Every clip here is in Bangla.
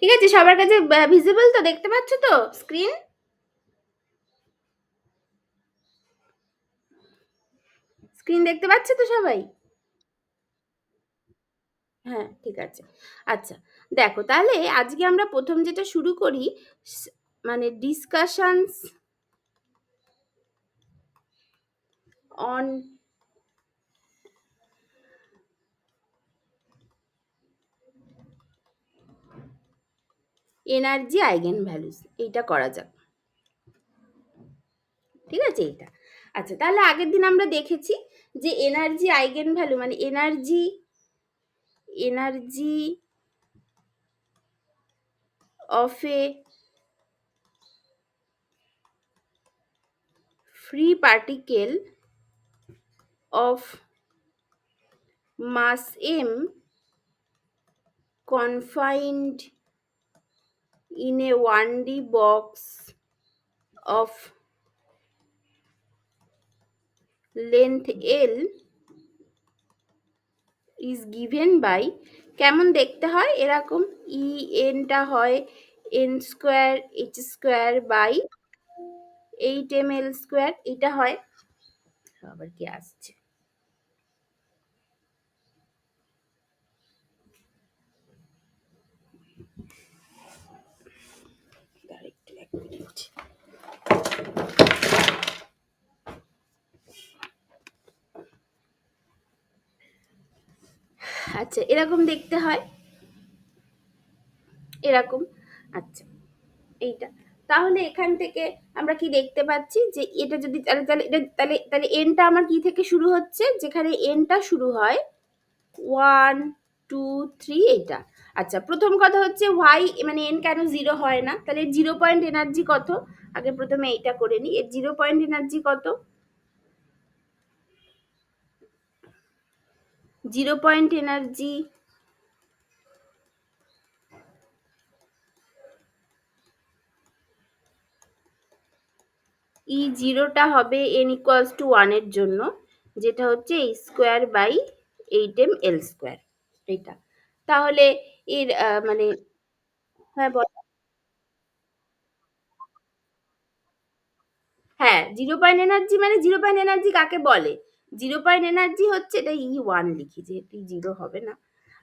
ঠিক আছে, সবার কাছে ভিজিবল তো, দেখতে পাচ্ছ তো স্ক্রিন? স্ক্রিন দেখতে পাচ্ছে তো সবাই? হ্যাঁ, ঠিক আছে। আচ্ছা, দেখো তাহলে আজকে আমরা প্রথম যেটা শুরু করি, মানে discussions on energy eigen values, এইটা করা যাক। ঠিক আছে, এইটা। আচ্ছা, তাহলে আগের দিন আমরা দেখেছি যে এনার্জি আইগেন ভ্যালু মানে energy of a free particle of mass m confined in a 1D box of length L is given by, কেমন দেখতে হয় এরকম, ই এনটা হয় n square h square by 8 ml square, এটা হয়। আবার কি আসছে, একটু 1 মিনিট। আচ্ছা, এরকম দেখতে হয়, এরকম। আচ্ছা, এইটা। তাহলে এখান থেকে আমরা কি দেখতে পাচ্ছি যে এটা যদি তাহলে তাহলে এটা তাহলে তাহলে এনটা আমার কি থেকে শুরু হচ্ছে, যেখানে এনটা শুরু হয় 1 2 3 এটা। আচ্ছা, প্রথম কথা হচ্ছে ওয়াই মানে এন কেন জিরো হয় না, তাহলে জিরো পয়েন্ট এনার্জি কত, আগে প্রথমে এইটা করে নিই। এর জিরো পয়েন্ট এনার্জি কত, জিরো পয়েন্ট এনার্জি ই জিরোটা হবে এন ইকুয়ালস টু 1 এর জন্য, যেটা হচ্ছে এই স্কোয়ার বাই 8 ml স্কোয়ার, এটা। তাহলে এর মানে, হ্যাঁ বল। হ্যাঁ, জিরো পয়েন্ট এনার্জি মানে জিরো পয়েন্ট এনার্জি কাকে বলে, জিরো পয়েন্ট এনার্জি হচ্ছে, এটা E1 লিখি যেহেতু জিরো হবে না।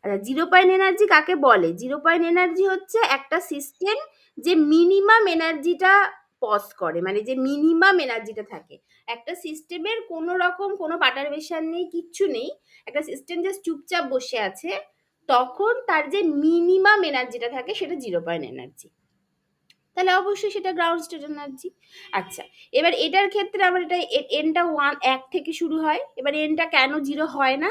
আচ্ছা, জিরো পয়েন্ট এনার্জি কাকে বলে, জিরো পয়েন্ট এনার্জি হচ্ছে একটা সিস্টেম যে মিনিমাম এনার্জিটা পজ করে, মানে যে মিনিমাম এনার্জিটা থাকে একটা সিস্টেমের, কোনো রকম কোনো পার্টারবেশন নেই, কিচ্ছু নেই, একটা সিস্টেম জাস্ট চুপচাপ বসে আছে, তখন তার যে মিনিমাম এনার্জিটা থাকে সেটা জিরো পয়েন্ট এনার্জি, তাহলে অবশ্যই সেটা গ্রাউন্ড স্টেট এনার্জি। আচ্ছা, এবার এটার ক্ষেত্রে আমার এটা এনটা 1 থেকে শুরু হয়, এবার এনটা কেন জিরো হয় না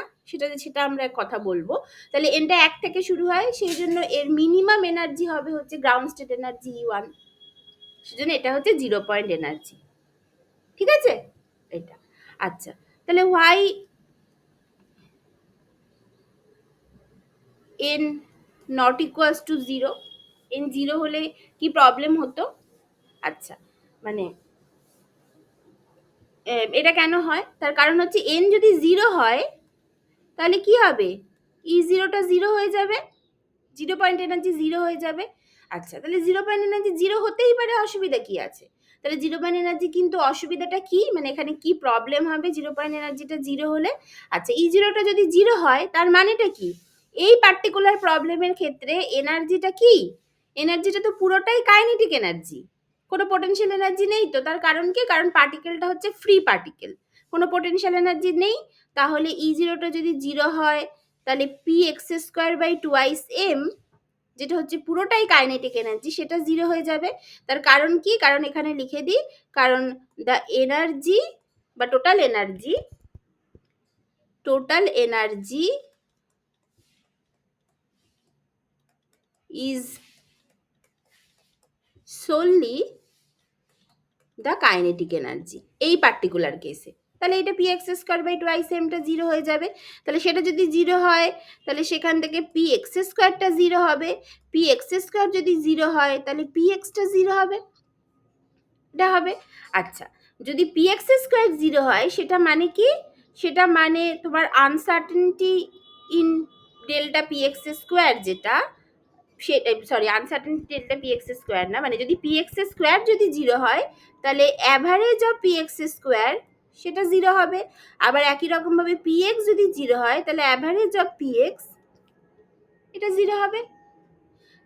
সেটা আমরা কথা বলবো। তাহলে এনটা 1 থেকে শুরু হয়, সেই জন্য এর মিনিমাম এনার্জি হবে হচ্ছে গ্রাউন্ড স্টেট এনার্জি E1, সেজন্য এটা হচ্ছে জিরো পয়েন্ট এনার্জি। ঠিক আছে, এটা। আচ্ছা, তাহলে why n not equals to zero, n zero হলে কি প্রবলেম হতো। আচ্ছা, মানে এটা কেন হয়, তার কারণ হচ্ছে এন যদি জিরো হয় তাহলে কি হবে, ই জিরোটা জিরো হয়ে যাবে, জিরো পয়েন্ট এনার্জি জিরো হয়ে যাবে। আচ্ছা, তাহলে জিরো পয়েন্ট এনার্জি জিরো হতেই পারে, অসুবিধা কি আছে, তাহলে জিরো পয়েন্ট এনার্জি কিন্তু অসুবিধাটা কি, মানে এখানে কি প্রবলেম হবে জিরো পয়েন্ট এনার্জিটা জিরো হলে। আচ্ছা, ই জিরোটা যদি জিরো হয় তার মানেটা কি, এই পার্টিকুলার প্রবলেমের ক্ষেত্রে এনার্জিটা কি, এনার্জিটা তো পুরোটাই কাইনেটিক এনার্জি, কোনো পোটেনশিয়াল এনার্জি নেই তো, তার কারণ কি, কারণ পার্টিকেলটা হচ্ছে ফ্রি পার্টিকেল, কোনো পোটেনশিয়াল এনার্জি নেই। তাহলে ই জিরোটা যদি জিরো হয় তাহলে p x square by twice m, যেটা হচ্ছে পুরোটাই কাইনেটিক এনার্জি, সেটা জিরো হয়ে যাবে। তার কারণ কি, কারণ এখানে লিখে দিই, কারণ দ্য এনার্জি বা total energy is solely the kinetic energy এই পার্টিকুলার কেসে। তাহলে এটা P x square by twice এমটা জিরো হয়ে যাবে, তাহলে সেটা যদি জিরো হয় তাহলে সেখান থেকে পি এক্স স্কোয়ারটা জিরো হবে, পি এক্স স্কোয়ার যদি জিরো হয় তাহলে পি এক্সটা জিরো হবে, এটা হবে। আচ্ছা, যদি পি এক্স স্কোয়ার জিরো হয় সেটা মানে কি, সেটা মানে তোমার uncertainty in delta p x square, যেটা সেটা sorry uncertainty delta p x square না, মানে যদি পি এক্স স্কোয়ার যদি 0 হয় তাহলে average of P x square সেটা 0 হবে। আবার একই রকমভাবে পি এক্স যদি 0 হয় তাহলে অ্যাভারেজ অফ পি এক্স এটা 0 হবে।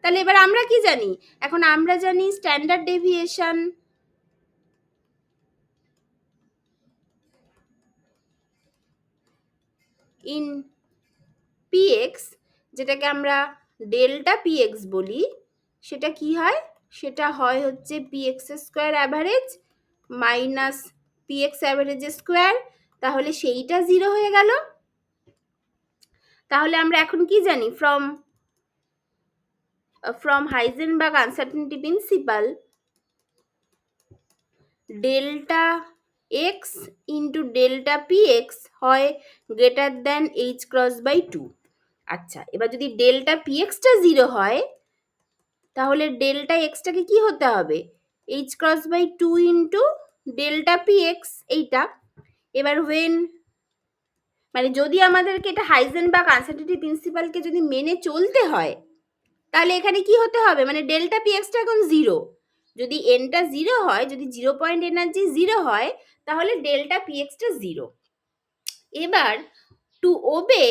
তাহলে এবার আমরা কি জানি? এখন আমরা জানি স্ট্যান্ডার্ড ডেভিয়েশন ইন পিএক্স, যেটাকে আমরা ডেল্টা পিএক্স বলি, সেটা কি হয়? সেটা হয় হচ্ছে PX square average minus p x average square. তাহলে সেইটা 0 হয়ে গেল। তাহলে আমরা এখন কি জানি? From Heisenberg uncertainty principle, delta X into delta PX হয় greater than H cross by 2। আচ্ছা, এবার যদি ডেল্টা পিএক্সটা 0 হয় তাহলে ডেল্টা এক্সটাকে কি হতে হবে? H cross by 2 into delta px এইটা। এবার মানে যদি আমাদেরকে এটা হাইজেনবার্গ আনসার্টেনটি প্রিন্সিপালকে যদি মেনে চলতে হয় তাহলে এখানে কি হতে হবে? মানে ডেল্টা পিএক্সটা এখন 0, যদি এনটা 0 হয়, যদি 0 পয়েন্ট এনার্জি 0 হয় তাহলে ডেল্টা পিএক্সটা 0। এবার to obey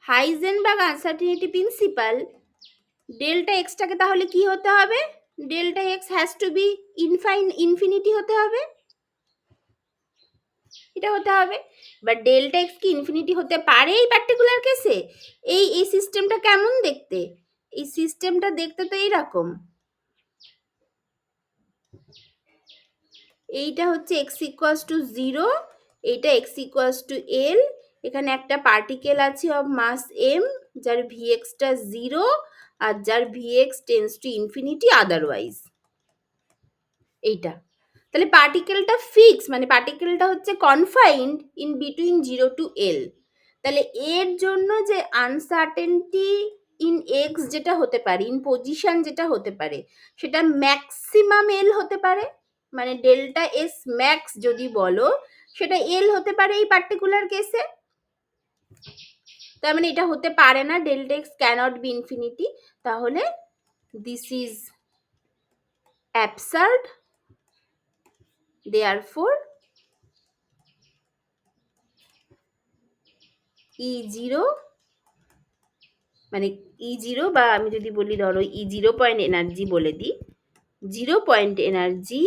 Heisenberg uncertainty principle, delta এক্সটাকে তাহলে কি হতে হবে? Delta X has to be infinity হতে হবে, এটা হতে হবে। বাট ডেল্টা এক্স কি ইনফিনিটি হতে পারে এই পার্টিকুলার কেসে? এই সিস্টেমটা কেমন দেখতে? এই সিস্টেমটা দেখতে তো এইরকম, এইটা হচ্ছে এক্স ইকুয়ালস টু 0, এইটা এক্স ইকুয়ালস টু এল, এখানে একটা পার্টিকেল আছে অফ মাস এম যার ভিএক্সটা 0 আর যার VX tends to infinity otherwise, এইটা। তাহলে পার্টিকেলটা ফিক্স, মানে পার্টিকেলটা হচ্ছে কনফাইন্ড ইন বিটুইন 0 টু এল। তাহলে এর জন্য যে আনসার্টেনটি ইন এক্স যেটা হতে পারে, ইন পজিশন যেটা হতে পারে, সেটা ম্যাক্সিমাম এল হতে পারে। মানে ডেল্টা এস ম্যাক্স যদি বলো সেটা এল হতে পারে এই পার্টিকুলার কেসে। তার মানে এটা হতে পারে না, delta X cannot be infinity. তাহলে this is absurd, therefore E0, মানে E0 বা আমি যদি বলি ধরো E0 পয়েন্ট এনার্জি বলে দিই, 0 point energy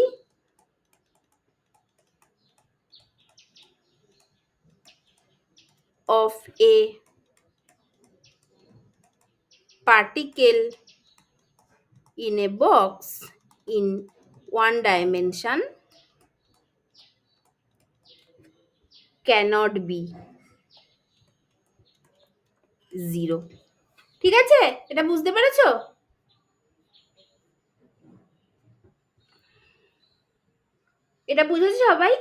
of a particle in a box in one dimension cannot be 0। ঠিক আছে? এটা বুঝতে পেরেছো? এটা বুঝেছো সবাই?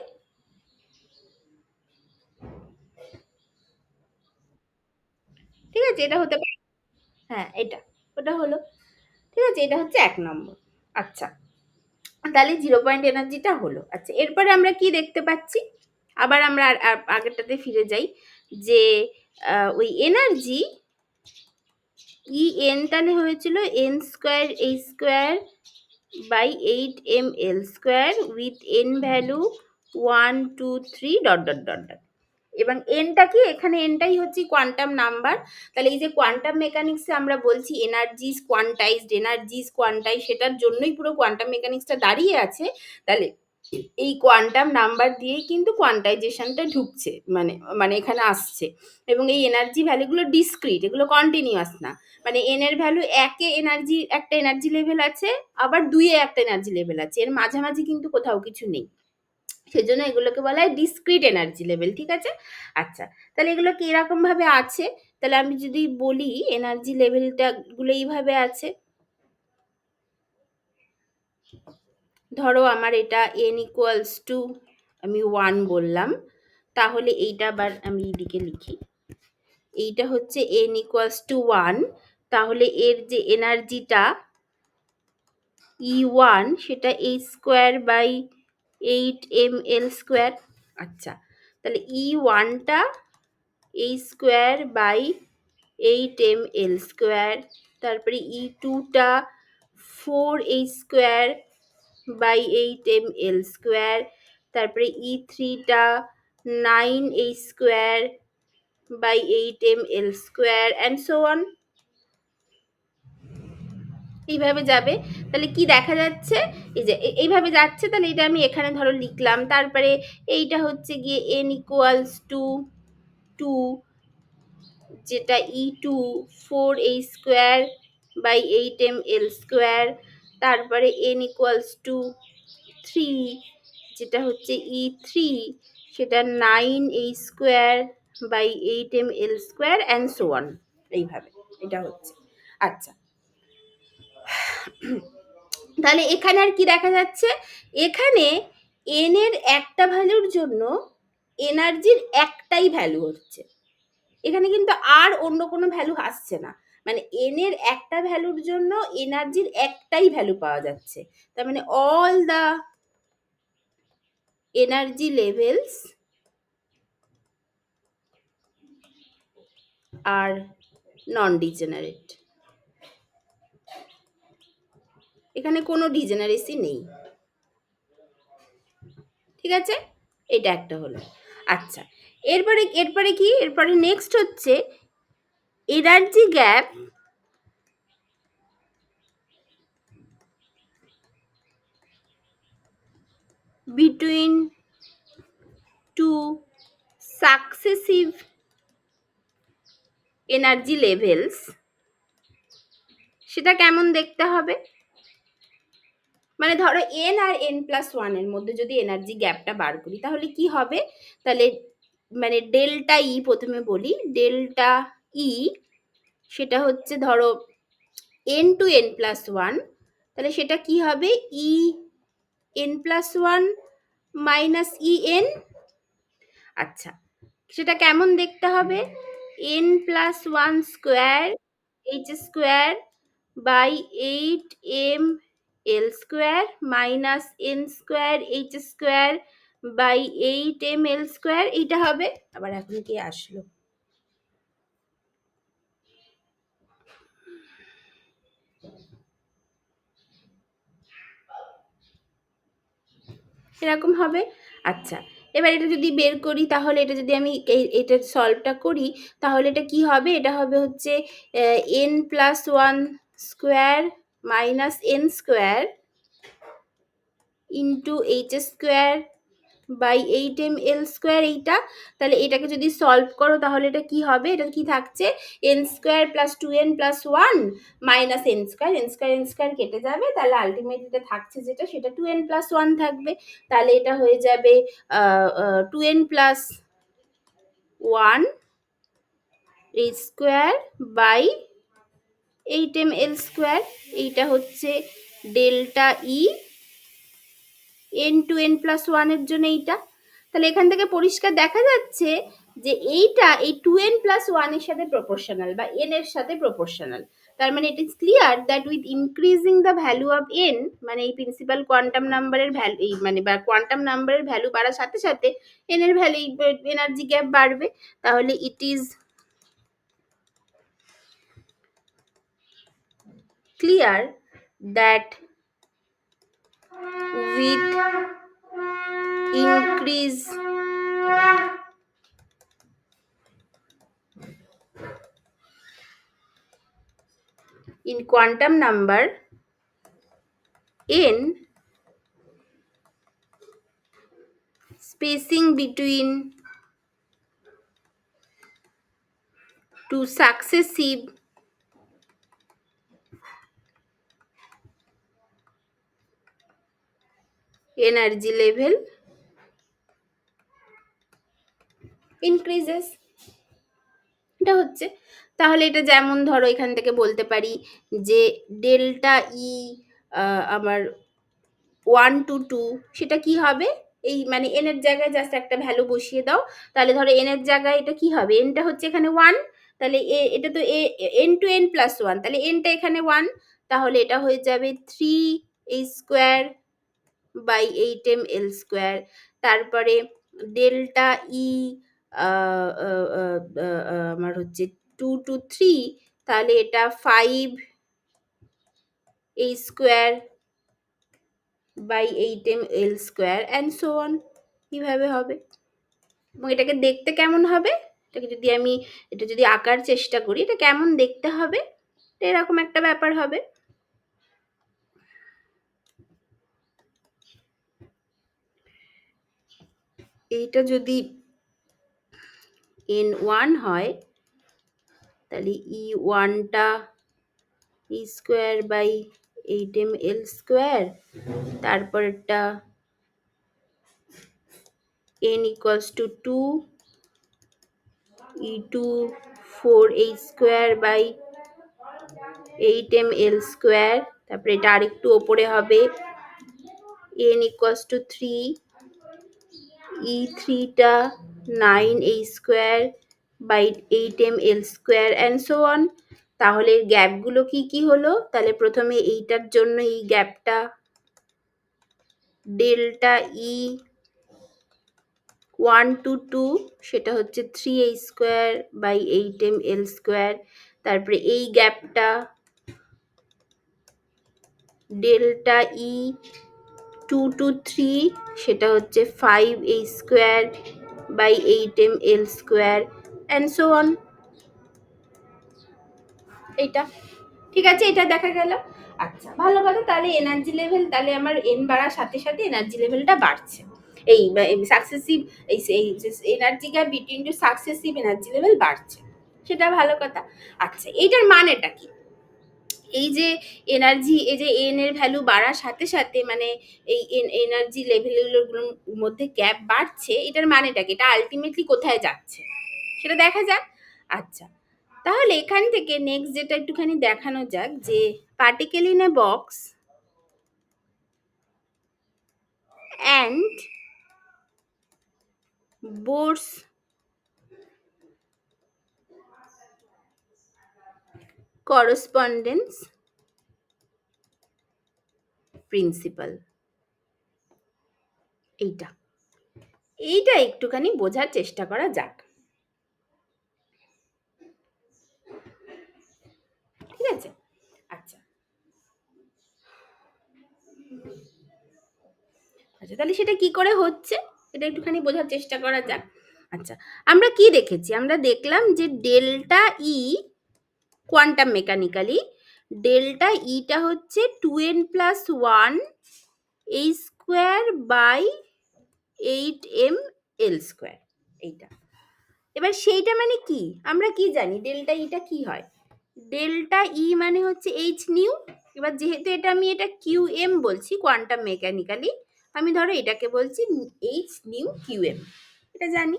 ঠিক আছে, এটা হতে পারে, হ্যাঁ এটা, ওটা হলো। ঠিক আছে, এটা হচ্ছে 1 নম্বর। আচ্ছা, তাহলে 0 পয়েন্ট এনার্জিটা হলো। আচ্ছা, এরপরে আমরা কি দেখতে পাচ্ছি? আবার আমরা আগেরটাতে ফিরে যাই, যে ওই এনার্জি ই এন তাহলে হয়েছিল n square h square by 8 ml square with n value 1 2 3 dot dot dot dot. এবং এনটা কি? এখানে এনটাই হচ্ছে কোয়ান্টাম নাম্বার। তাহলে এই যে কোয়ান্টাম মেকানিক্সে আমরা বলছি এনার্জি কোয়ান্টাইজড, এনার্জি কোয়ান্টাইজ, সেটার জন্যই পুরো কোয়ান্টাম মেকানিক্সটা দাঁড়িয়ে আছে। তাহলে এই কোয়ান্টাম নাম্বার দিয়েই কিন্তু কোয়ান্টাইজেশনটা ঢুকছে, মানে মানে এখানে আসছে। এবং এই এনার্জি ভ্যালুগুলো ডিসক্রিট, এগুলো কন্টিনিউয়াস না। মানে এন এর ভ্যালু 1-এ এনার্জি, একটা এনার্জি লেভেল আছে, আবার 2-এ একটা এনার্জি লেভেল আছে, এর মাঝামাঝি কিন্তু কোথাও কিছু নেই। সেজন্য এগুলোকে বলা হয় ডিসক্রিট এনার্জি লেভেল। ঠিক আছে? আচ্ছা, তাহলে এগুলো কিরকম ভাবে আছে? তাহলে আমি যদি বলি এনার্জি লেভেলটা গুলো এইভাবে আছে, ধরো আমার এটা n ইকুয়ালস টু আমি 1 বললাম, তাহলে এইটা আবার আমি এইদিকে লিখি, এইটা হচ্ছে n ইকুয়ালস টু 1, তাহলে এর যে এনার্জিটা E1 সেটা h square by 8 ml square. আচ্ছা, তাহলে E1টা h স্কোয়ার বাই 8ml², তারপরে E2টা 4h²/8ml², তারপরে E3টা 9h²/8ml² and so on, এইভাবে যাবে। তাহলে কি দেখা যাচ্ছে, এই যে এইভাবে যাচ্ছে, তাহলে এটা আমি এখানে ধরো লিখলাম। তারপরে এইটা হচ্ছে গিয়ে n = 2, যেটা E2 4h²/8ml², তারপরে n = 3, যেটা হচ্ছে E3, সেটা 9h²/8ml² and so on, এইভাবে এটা হচ্ছে। আচ্ছা, তাহলে এখানে আর কি দেখা যাচ্ছে, এখানে n এর একটা ভ্যালুর জন্য এনার্জির একটাই ভ্যালু হচ্ছে, এখানে কিন্তু আর অন্য কোনো ভ্যালু আসছে না, মানে n এর একটা ভ্যালুর জন্য এনার্জির একটাই ভ্যালু পাওয়া যাচ্ছে। তার মানে all the energy levels are non degenerate, এখানে কোনো ডিজেনারেসি নেই। ঠিক আছে, এটা একটা হলো। আচ্ছা, এরপরে কি, এরপরে নেক্সট হচ্ছে energy gap between two successive energy levels, সেটা কেমন দেখতে হবে। মানে ধরো n আর n+1 এর মধ্যে যদি এনার্জি গ্যাপটা বার করি, তাহলে কি হবে, তাহলে মানে ডেল্টা ই, প্রথমে বলি ডেল্টা ই, সেটা হচ্ছে ধরো n to n+1, তাহলে সেটা কি হবে, en+1 - en। আচ্ছা, সেটা কেমন দেখতে হবে, n+1² h²/8ml² n²h²/8ml², এইটা হবে। আবার এখন কি আসলো, এরকম হবে। আচ্ছা, এবার এটা যদি বের করি, তাহলে এটা যদি আমি এটা সলভটা করি, তাহলে এটা কি হবে, এটা হবে হচ্ছে n+1² - n²h²/8ml², এইটা। তাহলে এটাকে যদি সলভ করো, তাহলে এটা কি হবে, এটা কি থাকছে, n² + 2n+1 - n² কেটে যাবে, তাহলে আলটিমেটলি এটা থাকছে যেটা, সেটা 2n+1 থাকবে। তাহলে এটা হয়ে যাবে 2n+1 h²/8ml², এইটা হচ্ছে delta E n to n+1 এর জন্য এইটা। তাহলে এখান থেকে পরিষ্কার দেখা যাচ্ছে যে এইটা এই 2n+1 এর সাথে প্রপোর্শনাল বা n এর সাথে প্রপোর্শনাল। তার মানে it is clear that with increasing the value of n, মানে এই প্রিন্সিপাল কোয়ান্টাম নাম্বারের ভ্যালু, এই মানে বা কোয়ান্টাম নাম্বারের ভ্যালু বাড়ার সাথে সাথে n এর ভ্যালু, এনার্জি গ্যাপ বাড়বে। তাহলে it is clear that with increase in quantum number n, spacing between two successive energy level increases, এটা হচ্ছে। তাহলে এটা যেমন ধরো এখান থেকে বলতে পারি যে ডেল্টা ই আমার 1 to 2, সেটা কি হবে, এই মানে n এর জায়গায় জাস্ট একটা ভ্যালু বসিয়ে দাও, তাহলে ধরো n এর জায়গায় এটা কি হবে, nটা হচ্ছে এখানে 1, তাহলে এটা তো n to n+1, তাহলে nটা এখানে 1, তাহলে এটা হয়ে যাবে 3h²/8ml²। তারপরে ডেল্টা ই আমার হচ্ছে 2 to 3, তাহলে এটা 5 h square by 8m l square and so on. কিভাবে হবে এবং এটাকে দেখতে কেমন হবে, এটাকে যদি আমি এটা যদি আঁকার চেষ্টা করি এটা কেমন দেখতে হবে, এরকম একটা ব্যাপার হবে। এইটা যদি n1 হয় তাহলে e1টা e square by 8m l square, তারপরটা n equals to 2 e2 4h square by 8m l square, তারপরে এটা আরেকটু ওপরে হবে n equals to 3 e3টা 9h square by 8m l square and so on. তাহলে গ্যাপগুলো কি কি হলো, তাহলে প্রথমে এইটার জন্য এই গ্যাপটা ডেল্টা ই 1 to 2 সেটা হচ্ছে 3h square by 8m l square, তারপরে এই গ্যাপটা ডেল্টা ই 2 to 3 সেটা হচ্ছে 5h square by 8m l square and so on. এইটা ঠিক আছে, এটা দেখা গেল। আচ্ছা ভালো কথা, তাহলে এনার্জি লেভেল, তাহলে আমার এন বাড়ার সাথে সাথে এনার্জি লেভেলটা বাড়ছে, এই সাকসেসিভ এই energy gap between two successive energy level বাড়ছে, সেটা ভালো কথা। আচ্ছা এইটার মানেটা কি, এই যে এনার্জি, এই যে এন এর ভ্যালু বাড়ার সাথে সাথে মানে এই এনার্জি লেভেলগুলোর মধ্যে গ্যাপ বাড়ছে, এটার মানেটা কি, এটা আলটিমেটলি কোথায় যাচ্ছে সেটা দেখা যাক। আচ্ছা তাহলে এখান থেকে নেক্সট যেটা একটুখানি দেখানো যাক যে particle in a box and Bohr's correspondence principle, এইটা এইটা একটুখানি বোঝার চেষ্টা করা যাক। ঠিক আছে, আচ্ছা আচ্ছা তাহলে সেটা কি করে হচ্ছে এটা একটুখানি বোঝার চেষ্টা করা যাক। আচ্ছা আমরা কি দেখেছি, আমরা দেখলাম যে delta E quantum mechanically delta ইটা হচ্ছে 2n+1 এই square by 8m l square, এইটা। এবার সেইটা মানে কি, আমরা কি জানি ডেল্টা ইটা কি হয়, ডেল্টা ই মানে হচ্ছে এইচ নিউ। এবার যেহেতু এটা আমি এটা কিউ এম বলছি কোয়ান্টাম মেকানিক্যালি, আমি ধরো এটাকে বলছি এইচ নিউ কিউ এম, এটা জানি।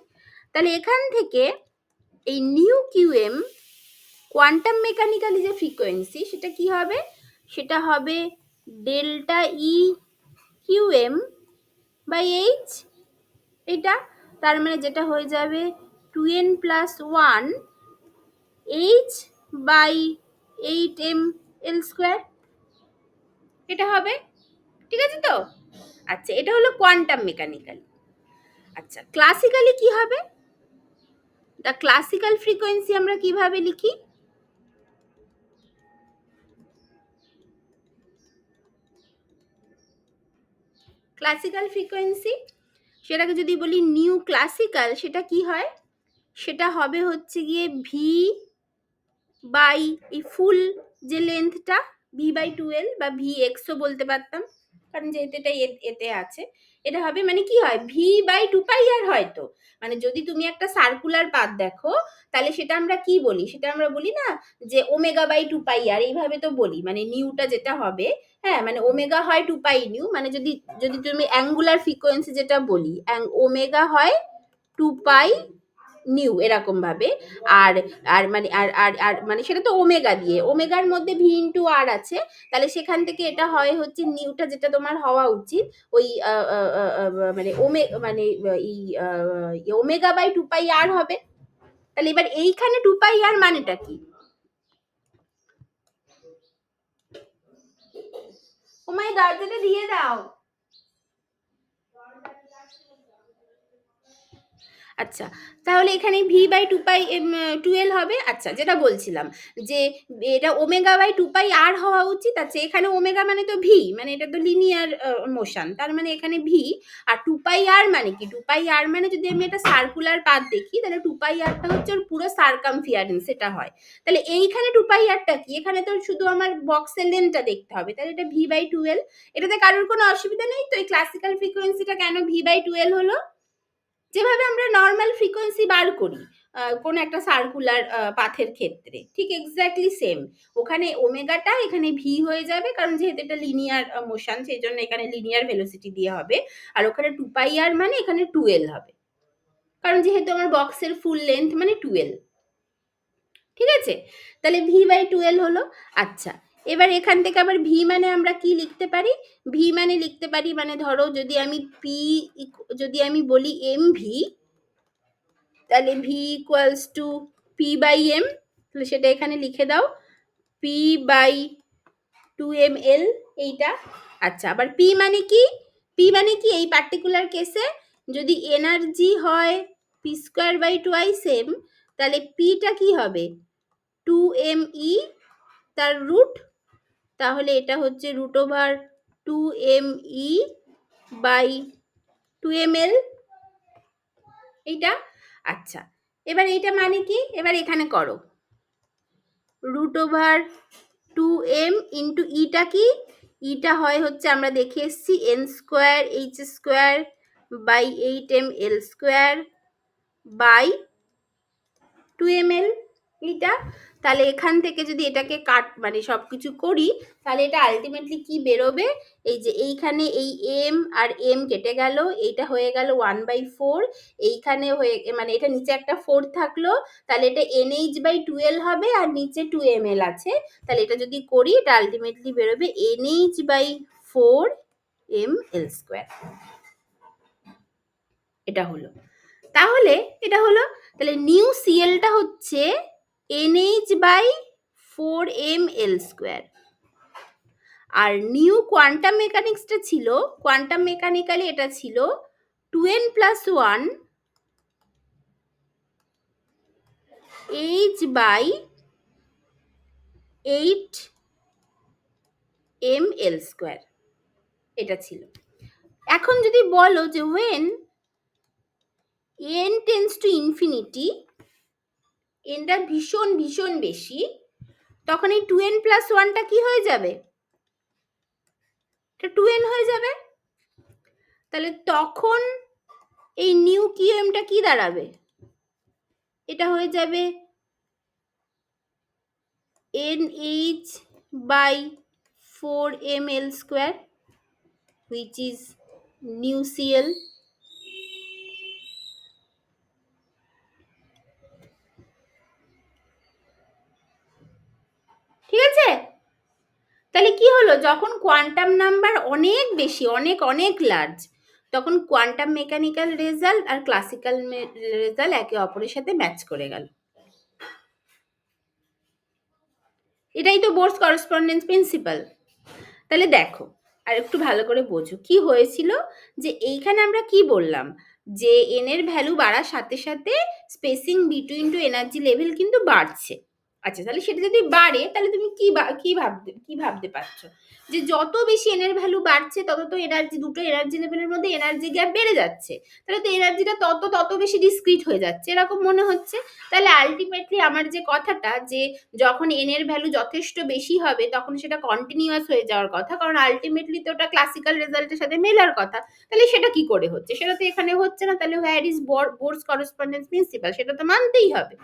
তাহলে এখান থেকে এই nu Q M quantum mechanically যে ফ্রিকোয়েন্সি সেটা কি হবে, সেটা হবে delta E Q M by h, এটা তার মানে যেটা হয়ে যাবে 2n+1 H by 8m l square, এটা হবে। ঠিক আছে তো, আচ্ছা এটা হলো কোয়ান্টাম মেকানিক্যালি। আচ্ছা ক্লাসিক্যালি কি হবে, দ্য ক্লাসিক্যাল ফ্রিকোয়েন্সি আমরা কিভাবে লিখি, ক্লাসিক্যাল ফ্রিকোয়েন্সি সেটাকে যদি বলি নিউ ক্লাসিক্যাল, সেটা কি হয়, সেটা হবে হচ্ছে গিয়ে ভি বাই এই ফুল যে লেন্থটা v/2l বা vxও বলতে পারতাম, কারণ যেহেতু এটা এতে আছে, এটা হবে মানে কি হয় v/2πr, হয়তো মানে যদি তুমি একটা সার্কুলার পাথ দেখো তাহলে সেটা আমরা কি বলি, সেটা আমরা বলি না যে ω/2πr, এইভাবে তো বলি, মানে নিউটা যেটা হবে, হ্যাঁ মানে ওমেগা হয় 2π নিউ, মানে যদি যদি তুমি অ্যাঙ্গুলার ফ্রিকোয়েন্সি যেটা বলি ওমেগা হয় 2π নিউ এরকম ভাবে, আর আর মানে আর আর আর মানে সেটা তো ওমেগা দিয়ে, ওমেগার মধ্যে ভি ইন্টু আর আছে, তাহলে সেখান থেকে এটা হয় হচ্ছে নিউটা যেটা তোমার হওয়া উচিত ওই মানে মানে এই ω/2πr হবে। তাহলে এবার এইখানে 2πr মানেটা কি, ওমাই দরজাটা দিয়ে দাও। আচ্ছা, তাহলে এখানে v by two pi twelve হবে। আচ্ছা, যেটা বলছিলাম যে এটা ওমেগা বাই টু পাই আর হওয়া উচিত। আচ্ছা, এখানে ওমেগা মানে তো ভি, মানে এটা তো লিনিয়ার মোশন, তার মানে এখানে ভি। আর টু পাই আর মানে কি? টু পাই আর মানে যদি আমি একটা সার্কুলার পাথ দেখি, তাহলে টু পাই আরটা হচ্ছে ওর পুরো সার্কামফিয়ারেন্স, এটা হয়। তাহলে এইখানে টু পাই আরটা কি? এখানে তো শুধু আমার বক্সের লেন্থটা দেখতে হবে, তাহলে এটা ভি বাই টুয়েলভ। এটাতে কারোর কোনো অসুবিধা নেই তো? এই ক্লাসিক্যাল ফ্রিকোয়েন্সিটা কেন ভি বাই টুয়েলভ হলো? যেভাবে আমরা নর্মাল ফ্রিকোয়েন্সি বার করি কোন একটা সার্কুলার পাথের ক্ষেত্রে, ঠিক এক্স্যাক্টলি সেম। ওখানে ওমেগাটা এখানে ভি হয়ে যাবে, কারণ যেহেতু এটা লিনিয়ার মোশন, সেই জন্য এখানে লিনিয়ার ভেলোসিটি দিয়ে হবে। আর ওখানে টু পাই আর মানে এখানে টুয়েলভ হবে, কারণ যেহেতু আমার বক্সের ফুল লেন্থ মানে টুয়েলভ। ঠিক আছে, তাহলে ভি বাই টুয়েলভ হলো। আচ্ছা, এবার এখান থেকে আবার ভি মানে আমরা কি লিখতে পারি? ভি মানে লিখতে পারি, মানে ধরো যদি আমি যদি আমি বলি এম ভি, তাহলে v equals to p by m, তাহলে সেটা এখানে লিখে দাও, p by two m l, এইটা। আচ্ছা, আবার পি মানে কি? পি মানে কি এই পার্টিকুলার কেসে যদি এনার্জি হয় p square by twice m, তাহলে পিটা কি হবে? টু এম ই তার রুট, তাহলে এটা হচ্ছে root over two m E by two m l, এইটা। আচ্ছা, এবার এইটা মানে কি? এবার এখানে করো, root over two m into ইটা কি? ইটা হয় হচ্ছে আমরা দেখে এসছি n square h square by eight m l square by two m l, এটা। তাহলে এখান থেকে যদি এটাকে মানে সব কিছু করি, তাহলে এটা আলটিমেটলি কি বেরোবে? এই যে এইখানে এই এম আর এম কেটে গেল, এইটা হয়ে গেল 1/4, এইখানে হয়ে মানে এটা নিচে একটা 4 থাকলো, তাহলে এটা NH বাই 12 হবে, আর নিচে 2ml আছে, তাহলে এটা যদি করি এটা আলটিমেটলি বেরোবে NH বাই 4ml স্কোয়ার। এটা হলো, তাহলে এটা হলো, তাহলে নিউ সিএলটা হচ্ছে NH বাই 4ml স্কোয়ার। আর নিউ কোয়ান্টাম মেকানিক্সটা ছিল, কোয়ান্টাম মেকানিক্যালি এটা ছিল 2n plus 1 H by 8ml square, এটা ছিল। এখন যদি বলো যে when n tends to infinity, nটা ভীষণ ভীষণ বেশি, তখন এই 2n প্লাস 1টা কি হয়ে যাবে? এটা 2n হয়ে যাবে। তাহলে তখন এই নিউ কিউএমটা কি দাঁড়াবে? এটা হয়ে যাবে NH by 4ml square, which is new Cl. ঠিক আছে, তাহলে কি হলো? যখন কোয়ান্টাম নাম্বার অনেক বেশি, অনেক অনেক লার্জ, তখন কোয়ান্টাম মেকানিক্যাল রেজাল্ট আর ক্লাসিক্যাল রেজাল্ট একে অপরের সাথে ম্যাচ করে গেল। এটাই তো বোরস করসপন্ডেন্স প্রিন্সিপাল। তাহলে দেখো আর একটু ভালো করে বোঝো কি হয়েছিল, যে এইখানে আমরা কি বললাম, যে এন এর ভ্যালু বাড়ার সাথে সাথে spacing between two energy level কিন্তু বাড়ছে। আচ্ছা, তাহলে সেটা যদি বাড়ে, তাহলে তুমি কি ভাবতে পারছো, যে যত বেশি এন এর ভ্যালু বাড়ছে তত তো এনার্জি, দুটো এনার্জি লেভেলের মধ্যে এনার্জি গ্যাপ বেড়ে যাচ্ছে, তাহলে তো এনার্জিটা তত বেশি ডিসক্রিট হয়ে যাচ্ছে, এরকম মনে হচ্ছে। তাহলে আলটিমেটলি আমার যে কথাটা, যে যখন এন এর ভ্যালু যথেষ্ট বেশি হবে তখন সেটা কন্টিনিউয়াস হয়ে যাওয়ার কথা, কারণ আলটিমেটলি তো ওটা ক্লাসিক্যাল রেজাল্টের সাথে মেলার কথা, তাহলে সেটা কি করে হচ্ছে? সেটা তো এখানে হচ্ছে না, তাহলে হোয়ার ইজ বোরস করসপন্ডেন্স প্রিন্সিপাল, সেটা তো মানতেই হবে।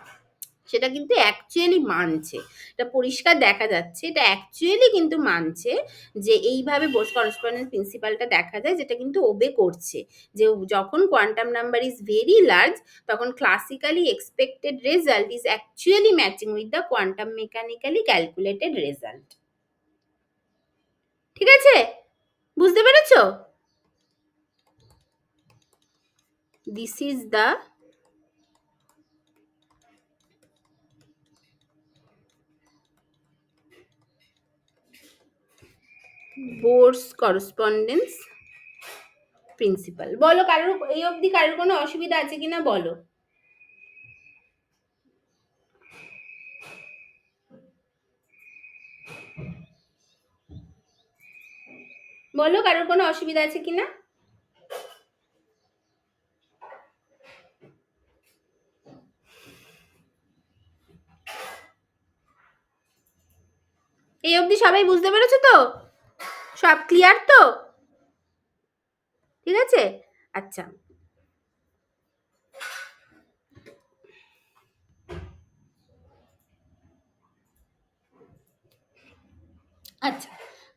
সেটা কিন্তু অ্যাকচুয়ালি মানছে, এটা পরিষ্কার দেখা যাচ্ছে, এটা অ্যাকচুয়ালি কিন্তু মানছে, যে এইভাবে বোরস করসপন্ডেন্স প্রিন্সিপালটা দেখা যায়, যেটা কিন্তু ওবে করছে, যে যখন quantum number is very large, তখন classically expected result is actually matching with the quantum mechanically calculated result. ঠিক আছে, বুঝতে পেরেছো? This is the Bohr's correspondence principle. বলো কারোর এই অবধি কারোর কোনো অসুবিধা আছে কিনা বলো। বলো কারোর কোনো অসুবিধা আছে কিনা। এই অবধি সবাই বুঝতে পেরেছো তো? সব ক্লিয়ার তো? ঠিক আছে, আচ্ছা। আচ্ছা,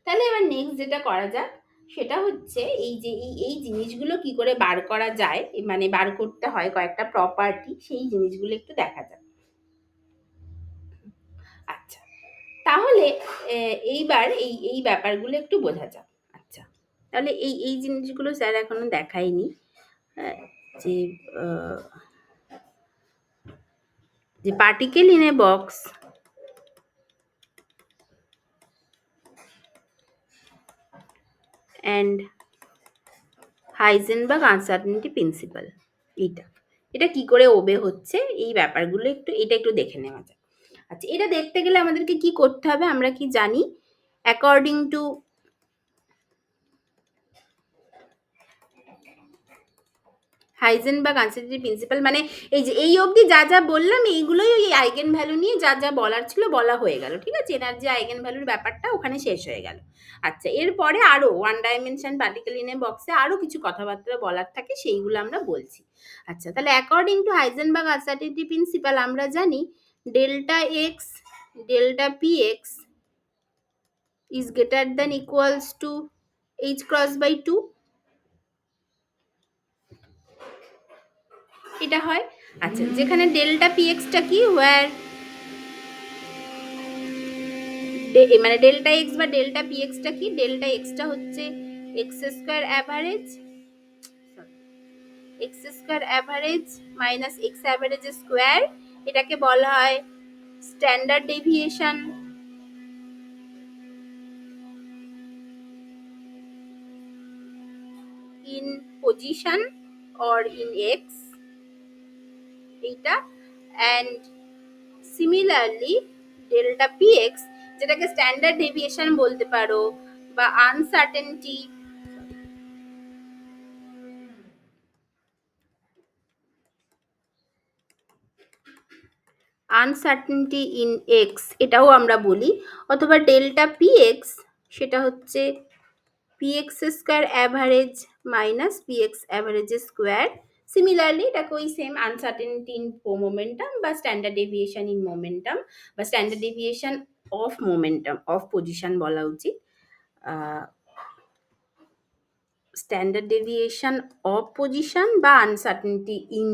তাহলে এবার নেক্সট যেটা করা যাক সেটা হচ্ছে এই যে এই জিনিসগুলো কি করে বার করা যায়, মানে বার করতে হয় কয়েকটা প্রপার্টি, সেই জিনিসগুলো একটু দেখা যাক। আচ্ছা, তাহলে এইবার এই ব্যাপারগুলো একটু বোঝা যাক। আচ্ছা, তাহলে এই জিনিসগুলো স্যার এখনো দেখায়নি। যে যে particle in a box and Heisenberg uncertainty principal, এটা কি করে ওবে হচ্ছে, এই ব্যাপারগুলো এটা একটু দেখে নেওয়া যায়। আচ্ছা, এটা দেখতে গেলে আমাদেরকে কি করতে হবে আমরা কি জানি, according to Heisenberg uncertainty principal, মানে এই যে এই অবধি যা যা বললাম এইগুলোই ওই আইগেন ভ্যালু নিয়ে যা যা বলার ছিল বলা হয়ে গেল, ঠিক আছে, এনার্জি আইগেন ভ্যালুর ব্যাপারটা ওখানে শেষ হয়ে গেল। আচ্ছা, এরপরে আরো ওয়ান ডাইমেনশন পার্টিকেল ইন এ বক্সে আরো কিছু কথাবার্তা বলার থাকে, সেইগুলো আমরা বলছি। আচ্ছা, তাহলে according to Heisenberg uncertainty principle আমরা জানি delta x delta p x is greater than equals to h cross by 2, এটা হয়। আচ্ছা, যেখানে ডেল্টা পি এক্সটা কি, ওয়্যার মানে ডেল্টা এক্স বা ডেল্টা পি এক্সটা কি, ডেল্টা এক্সটা হচ্ছে x square average minus x average square, এটাকে বলা হয় standard deviation in position or in x, এইটা। And similarly delta p x, যেটাকে স্ট্যান্ডার্ড ডেভিয়েশন বলতে পারো বা আনসার্টেনটি ইন এক্স, এটাও আমরা বলি, অথবা ডেল্টা পি এক্স সেটা হচ্ছে P x square average minus P x average square. Similarly এটাকে ওই সেম আনসার্টেনিটি ইন মোমেন্টাম বা স্ট্যান্ডার্ড ডেভিয়েশন ইন মোমেন্টাম বা standard deviation of momentum of position বলা উচিত, স্ট্যান্ডার্ড ডেভিয়েশন অফ পজিশন বা আনসার্টেনিটি ইন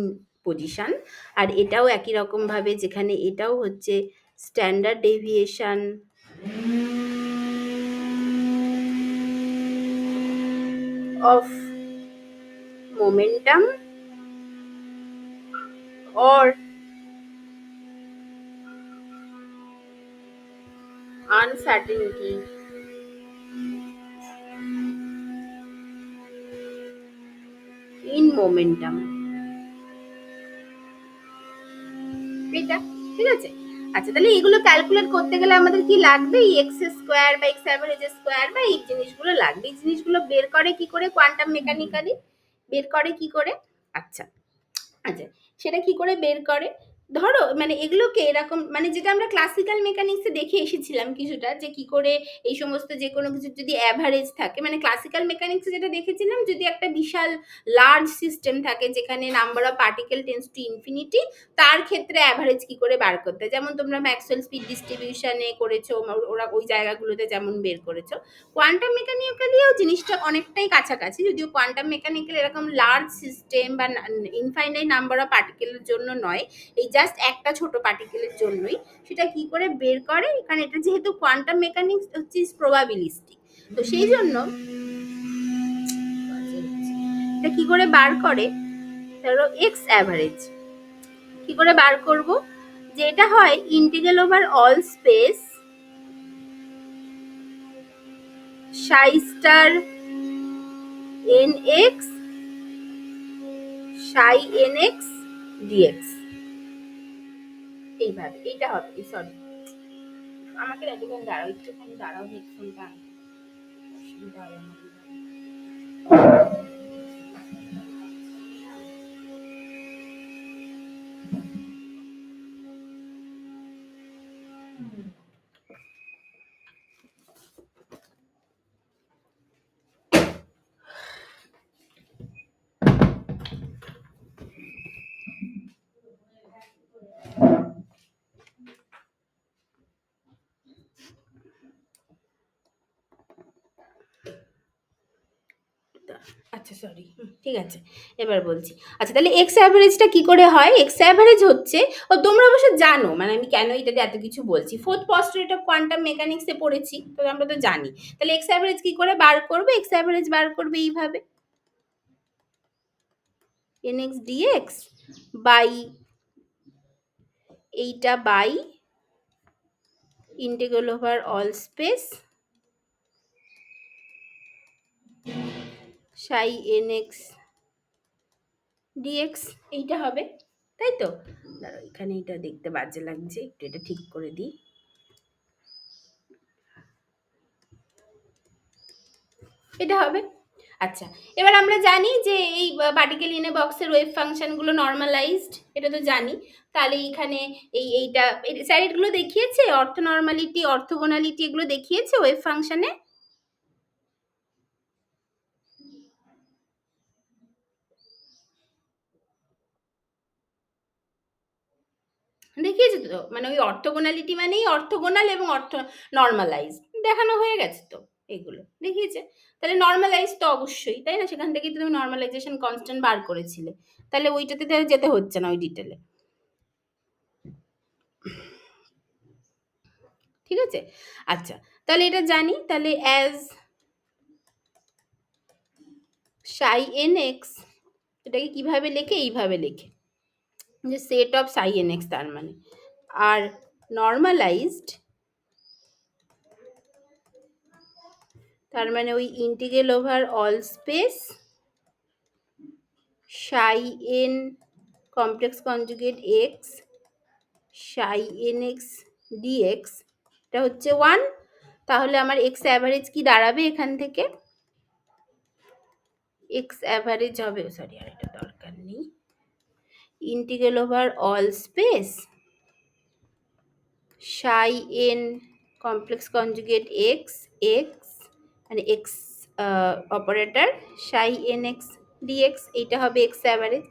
পজিশন। আর এটাও একই রকম ভাবে, যেখানে এটাও হচ্ছে standard deviation of momentum or uncertainty in momentum, এটা ঠিক আছে। আচ্ছা, তাহলে এগুলো ক্যালকুলেট করতে গেলে আমাদের কি লাগবে, এক্স স্কোয়ার বা এক্স অ্যাভারেজ স্কোয়ার বা এই জিনিসগুলো লাগবে। এই জিনিসগুলো বের করে কি করে কোয়ান্টাম মেকানিক্যালি, বের করে কি করে। আচ্ছা আচ্ছা, সেটা কি করে বের করে, ধরো মানে এগুলোকে এরকম, মানে যেটা আমরা ক্লাসিক্যাল মেকানিক্সে দেখে এসেছিলাম কিছুটা, যে কি করে এই সমস্ত যে কোনো কিছু যদি অ্যাভারেজ থাকে, মানে ক্লাসিক্যাল মেকানিক্সে যেটা দেখেছিলাম, যদি একটা বিশাল লার্জ সিস্টেম থাকে যেখানে number of particle tends to infinity, তার ক্ষেত্রে অ্যাভারেজ কি করে বার করতে, যেমন তোমরা ম্যাক্সওয়েল স্পিড ডিস্ট্রিবিউশনে করেছো, ওরা ওই জায়গাগুলোতে যেমন বের করেছো। কোয়ান্টাম মেকানিক্যালিও জিনিসটা অনেকটাই কাছাকাছি, যদিও কোয়ান্টাম মেকানিক্যাল এরকম লার্জ সিস্টেম বা ইনফাইনাইট নাম্বার অফ পার্টিকেলের জন্য নয়, এই জাস্ট একটা ছোট পার্টিকেলের জন্যই। সেটা কি করে বের করে, কারণ এটা যেহেতু কোয়ান্টাম মেকানিক্স হচ্ছে প্রবাবিলিস্টিক, তো সেই জন্য এটা কি করে বার করে, ধরো এক্স অ্যাভারেজ কি করে বার করব, যে এটা হয় integral over all space psi star N x সাই এন এক্স ডিএক্স। এইভাবে এইটা হবে। সরি, আমাকে একটুখানি দাঁড়াও, একটুখানি দাঁড়াও, হেডফোনটা অসুবিধা হবে আমার। আচ্ছা সরি, ঠিক আছে, এবার বলছি। আচ্ছা তাহলে এক্স অ্যাভারেজটা কি করে হয়? এক্স অ্যাভারেজ হচ্ছে, ও তোমরা অবশ্য জানো, মানে আমি কেন এটাতে এত কিছু বলছি, ফোর্থ পস্টুলেট অফ কোয়ান্টাম মেকানিক্সে পড়েছি, তো আমরা তো জানি। তাহলে এক্স অ্যাভারেজ কি করে বার করবে? এক্স অ্যাভারেজ বার করবে এইভাবে, এন এক্স ডিএক্স বাই এইটা by integral over all space psi n x dx, এইটা হবে, তাই তো? দাঁড়াও, এখানে এটা দেখতে বাজে লাগছে, একটু এটা ঠিক করে দিই। এটা হবে। আচ্ছা, এবার আমরা জানি যে এই পার্টিকেল ইন এ বক্সের ওয়েভ ফাংশনগুলো নর্মালাইজড, এটা তো জানি। তাহলে এখানে এইটা স্যার এগুলো দেখিয়েছে, অর্থ নর্মালিটি, অর্থোগোনালিটি, এগুলো দেখিয়েছে ওয়েভ ফাংশনে। দেখিয়েছে তো, মানে ওই অর্থোগোনালিটি মানেই অর্থোগোনাল এবং অর্থ নর্মালাইজ দেখানো হয়ে গেছে তো, এগুলো দেখিয়েছে। তাহলে নর্মালাইজ তো অবশ্যই, তাই না? সেখান থেকেই তো তুমি নর্মালাইজেশন কনস্ট্যান্ট বার করেছিলে, তাহলে ওইটাতে তো যেতে হচ্ছে না ওই ডিটেলে, ঠিক আছে? আচ্ছা, তাহলে এটা জানি। তাহলে অ্যাজ সাই এন এক্স, এটাকে কিভাবে লেখে? এইভাবে লেখে, যে set of Sai n x, তার মানে আর নর্মালাইজড, তার মানে ওই integral over all space psi N complex conjugate x সাই এন এক্স ডিএক্স, এটা হচ্ছে 1। তাহলে আমার এক্স অ্যাভারেজ কি দাঁড়াবে এখান থেকে? এক্স অ্যাভারেজ হবে, সরি আর এটা দরকার নেই, integral over all space psi N complex conjugate x x, মানে এক্স অপারেটর সাই এন এক্স ডিএক্স, এইটা হবে এক্স অ্যাভারেজ।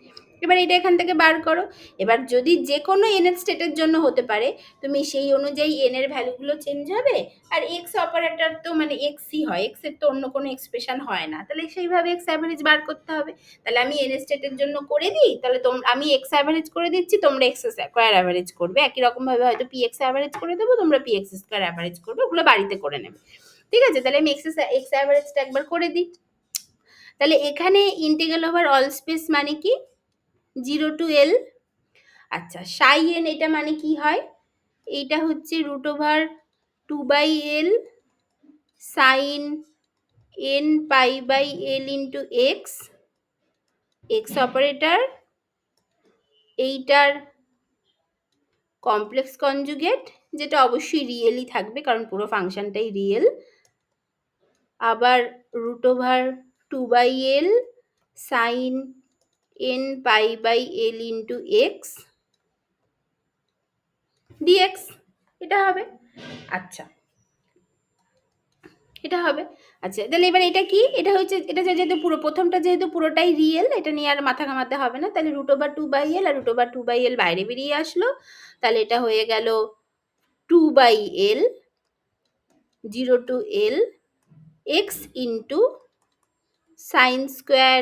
এবার এটা এখান থেকে বার করো। এবার যদি যে কোনো এন এর স্টেটের জন্য হতে পারে, তুমি সেই অনুযায়ী এন এর ভ্যালুগুলো চেঞ্জ হবে। আর এক্স অপারেটর তো মানে এক্সই হয়, এক্স এর তো অন্য কোনো এক্সপ্রেশন হয় না, তাহলে সেইভাবে এক্স অ্যাভারেজ বার করতে হবে। তাহলে আমি এন স্টেটের জন্য করে দিই, তাহলে আমি এক্স অ্যাভারেজ করে দিচ্ছি, তোমরা এক্স স্কোয়ার অ্যাভারেজ করবে। একই রকমভাবে হয়তো পি এক্স অ্যাভারেজ করে দেবো, তোমরা পি এক্স স্কোয়ার অ্যাভারেজ করবে, ওগুলো বাড়িতে করে নেবে, ঠিক আছে? তাহলে আমি এক্স অ্যাভারেজটা একবার করে দিই। তাহলে এখানে ইন্টিগ্রাল ওভার অল স্পেস মানে কি? 0 to L। আচ্ছা, সাই এন এটা মানে কি হয়? এইটা হচ্ছে root over 2/L sine n pi by L into x, x operator, এইটার কমপ্লেক্স কনজুগেট, যেটা অবশ্যই রিয়েলই থাকবে কারণ পুরো ফাংশনটাই রিয়েল, আবার root over 2/L sine n pi by L into x dx, এটা হবে। আচ্ছা, এটা হবে। আচ্ছা তাহলে এবার এটা কি? এটা হচ্ছে, এটা যেহেতু পুরো প্রথমটা যেহেতু পুরোটাই রিয়েল, এটা নিয়ে আর মাথা ঘামাতে হবে না। তাহলে রুট ওভার 2/L আর রুট ওভার 2/L বাইরে বেরিয়ে আসলো, তাহলে এটা হয়ে গেল 2/L 0 to L x into sine square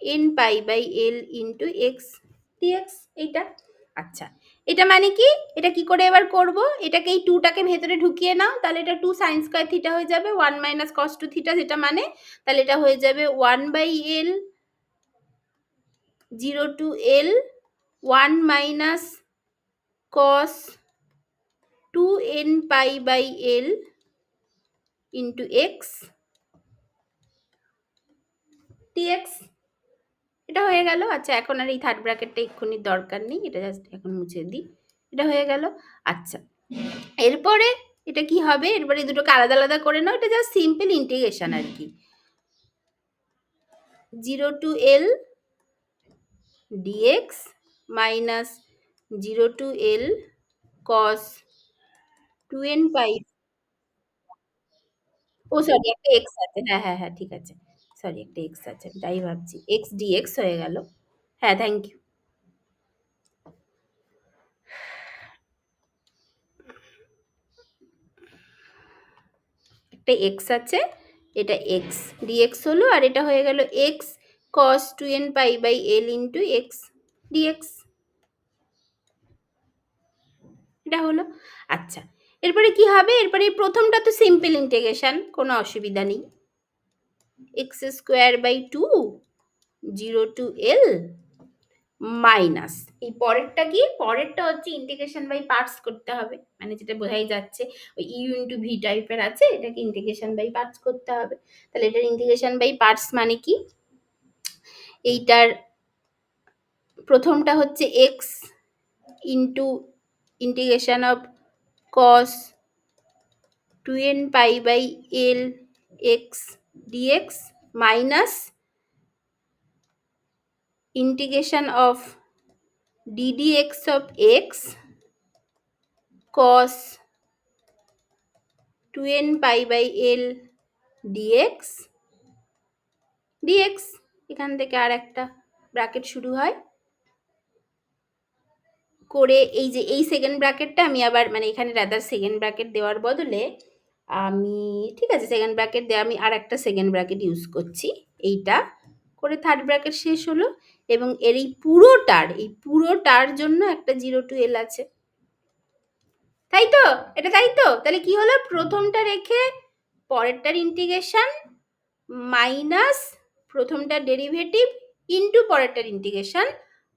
n pi by L into x dx, এইটা। আচ্ছা, এটা মানে কি? এটা কি করে এবার করব? এটাকে এই 2টাকে ভেতরে ঢুকিয়ে নাও, তাহলে এটা 2 সাইন স্কোয়ার থিটা হয়ে যাবে, 1 মাইনাস কস 2 থিটা, যেটা মানে তাহলে এটা হয়ে যাবে 1/L 0 to L 1 minus cos 2n pi by L into x dx, এটা হয়ে গেল। আচ্ছা, এখন আর এই থার্ড ব্র্যাকেটটা এক্ষুনি দরকার নেই, এটা জাস্ট এখন মুছে দিই। এটা হয়ে গেল। আচ্ছা, এরপরে এটা কি হবে, এরপরে এই দুটোকে আলাদা আলাদা করে নাও, এটা জাস্ট সিম্পল ইন্টিগ্রেশন আর কি। 0 to L dx minus 0 to L cos 2n pi. ও সরি, একটা এক্স আছে। হ্যাঁ হ্যাঁ হ্যাঁ, ঠিক আছে। সরি, একটা এক্স আছে, তাই ভাবছি এক্স ডিএক্স হয়ে গেল। হ্যাঁ, থ্যাংক ইউ। একটা এক্স আছে, এটা এক্স ডিএক্স হলো, আর এটা হয়ে গেল x cos 2n pi by L into x dx. এটা হলো। আচ্ছা, এরপরে কি হবে, এরপরে এই প্রথমটা তো সিম্পল ইন্টিগ্রেশন, কোনো অসুবিধা নেই। X square by 2 0 to L minus, এই পরেরটা কি, পরেরটা হচ্ছে ইন্টিগ্রেশন বাই পার্টস করতে হবে, মানে যেটা বোঝাই যাচ্ছে ওই ইউ ইন্টু ভি টাইপের আছে, এটাকে ইন্টিগ্রেশন বাই পার্টস করতে হবে। তাহলে এটার ইন্টিগ্রেশন বাই পার্টস মানে কি, এইটার প্রথমটা হচ্ছে x into integration of cos 2n pi by L x dx minus integration of ddx of x cos 2n pi by l dx dx। এখান থেকে আর একটা ব্র্যাকেট শুরু হয় করে, এই যে এই সেকেন্ড ব্র্যাকেটটা আমি আবার, মানে এখানে রাদার সেকেন্ড ব্র্যাকেট দেওয়ার বদলে আমি, ঠিক আছে সেকেন্ড ব্র্যাকেট দেওয়া, আমি আর একটা সেকেন্ড ব্র্যাকেট ইউজ করছি, এইটা করে থার্ড ব্র্যাকেট শেষ হলো। এবং এর এই পুরোটার জন্য একটা 0 to l আছে, তাই তো? এটা তাই তো? তাহলে কি হলো, প্রথমটা রেখে পরেরটার ইন্টিগ্রেশন মাইনাস প্রথমটার ডেরিভেটিভ ইন্টু পরেরটার ইন্টিগ্রেশন,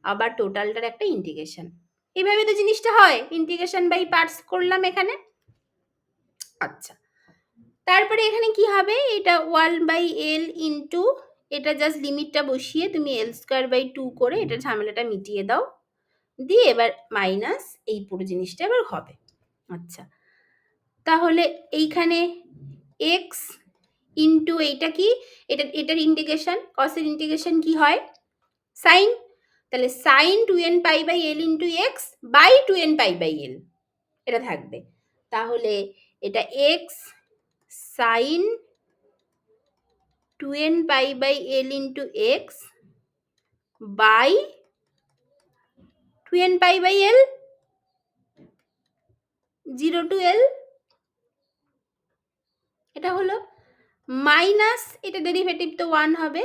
আবার টোটালটার একটা ইন্টিগ্রেশন। এইভাবে তো জিনিসটা হয়, ইন্টিগ্রেশন বাই পার্টস করলাম এখানে। আচ্ছা, তারপরে এখানে কি হবে, এটা 1 বাই এল ইন্টু, এটা জাস্ট লিমিটটা বসিয়ে তুমি এল স্কোয়ার বাই 2 করে এটা ঝামেলাটা মিটিয়ে দাও, দিয়ে এবার মাইনাস এই পুরো জিনিসটা এবার হবে। আচ্ছা, তাহলে এইখানে এক্স ইন্টু এইটা কি, এটার ইন্টিগ্রেশন, কসের ইন্টিগ্রেশন কি হয়, সাইন, তাহলে sine 2n pi by L into x by 2n pi by এল, এটা থাকবে। তাহলে এটা x sine 2n pi by L into x by 2n pi by l 0 to l, এটা হলো মাইনাস, এটা ডেরিভেটিভ তো 1 হবে,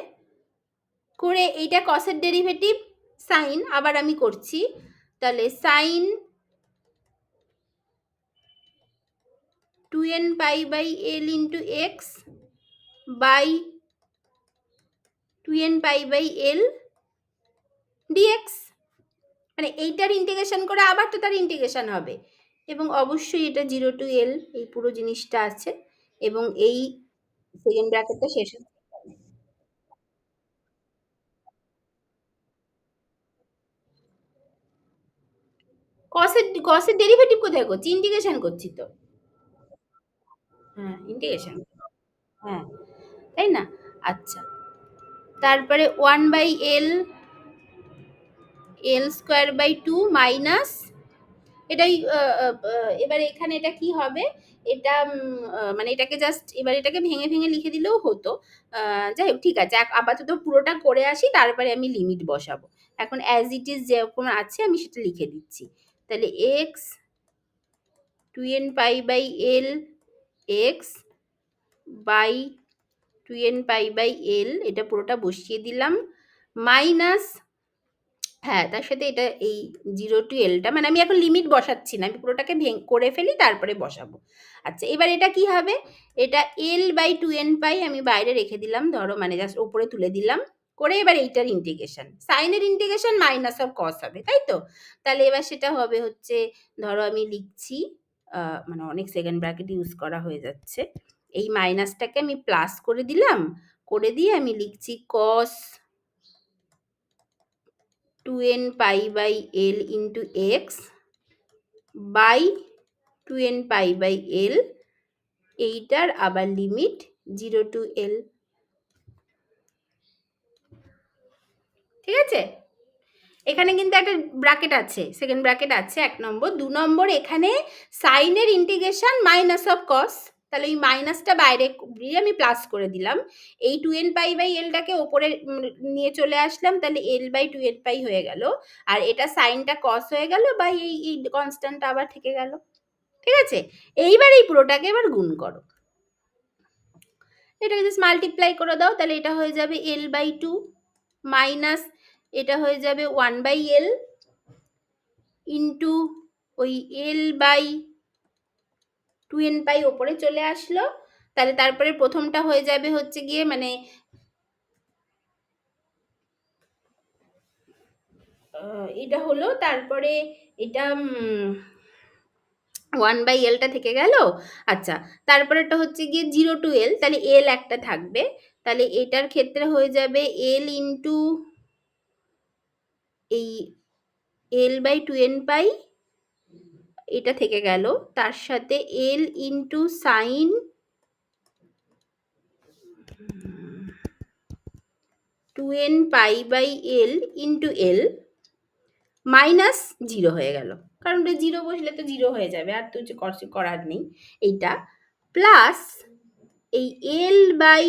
করে এইটা কসের ডেরিভেটিভ সাইন, আবার আমি করছি, তাহলে sine 2n pi by L into x by 2n pi by L dx, মানে এইটার ইন্টিগ্রেশন করে আবার তো তার ইন্টিগ্রেশন হবে, এবং অবশ্যই এটা 0 টু এল এই পুরো জিনিসটা আছে, এবং এই সেকেন্ড ব্র্যাকেটটা শেষ হচ্ছে। কসের ডেরিভেটিভ কোথায় করছি, ইন্টিগ্রেশন করছি তো। হ্যাঁ, ইন্টিগ্রেশন। হ্যাঁ, তাই না? আচ্ছা, তারপরে 1 by L L square by 2 minus, এটাই এবার এখানে এটা কি হবে, এটা মানে এটাকে জাস্ট এবার এটাকে ভেঙে ভেঙে লিখে দিলেও হতো, যাই হোক ঠিক আছে, আপাতত পুরোটা করে আসি, তারপরে আমি লিমিট বসাবো। এখন অ্যাজ ইট ইজ যেরকম আছে আমি সেটা লিখে দিচ্ছি। তাহলে x 2n pi by L x by 2n pi by এল, এটা পুরোটা বসিয়ে দিলাম, মাইনাস, হ্যাঁ তার সাথে এটা এই 0 টু এলটা, মানে আমি এখন লিমিট বসাচ্ছি না, আমি পুরোটাকে করে ফেলি তারপরে বসাবো। আচ্ছা, এবার এটা কি হবে, এটা এল বাই 2n পাই আমি বাইরে রেখে দিলাম, ধরো মানে জাস্ট ওপরে তুলে দিলাম, করে এবার এইটার ইন্টিগ্রেশন, সাইনের ইন্টিগ্রেশন মাইনাস অফ কস হবে, তাই তো? তাহলে এবার সেটা হবে হচ্ছে, ধরো আমি লিখছি, মানে অনেক সেকেন্ড ব্র্যাকেট ইউজ করা হয়ে যাচ্ছে, এই মাইনাসটাকে আমি প্লাস করে দিলাম, করে দিয়ে আমি লিখছি কস 2n pi by l into x by 2n pi by l, এইটার আবার লিমিট 0 to l। ঠিক আছে, এখানে কিন্তু একটা ব্র্যাকেট আছে, সেকেন্ড ব্র্যাকেট আছে 1 নম্বর। 2 নম্বর এখানে সাইনের ইন্টিগ্রেশন মাইনাস অফ কস, তাহলে এই মাইনাসটা বাইরে দিয়ে আমি প্লাস করে দিলাম। এই 2n পাই বাই এলটাকে ওপরে নিয়ে চলে আসলাম, তাহলে l বাই 2n পাই হয়ে গেল, আর এটা সাইনটা কস হয়ে গেল, বা এই কনস্ট্যান্টটা আবার থেকে গেল। ঠিক আছে, এইবার এই পুরোটাকে এবার গুণ করো, এটাকে জাস্ট মাল্টিপ্লাই করে দাও, তাহলে এটা হয়ে যাবে l বাই 2 মাইনাস এটা হয়ে যাবে 1 বাই l ইন্টু ওই l বাই 2n পাই ওপরে চলে আসলো, তাহলে তারপরে প্রথমটা হয়ে যাবে হচ্ছে গিয়ে মানে এটা হলো, তারপরে এটা 1 বাই এলটা থেকে গেল। আচ্ছা, তারপরেটা হচ্ছে গিয়ে 0 টু l, তাহলে l একটা থাকবে, তাহলে এটার ক্ষেত্রে হয়ে যাবে l ইন্টু এই l বাই 2n পাই, এটা থেকে গেল, তার সাথে l into sine 2n pi by l into l minus 0 হয়ে গেল, কারণ ওটা 0 বসলে তো 0 হয়ে যাবে, আর তো কিছু করার নেই। এইটা প্লাস এই l by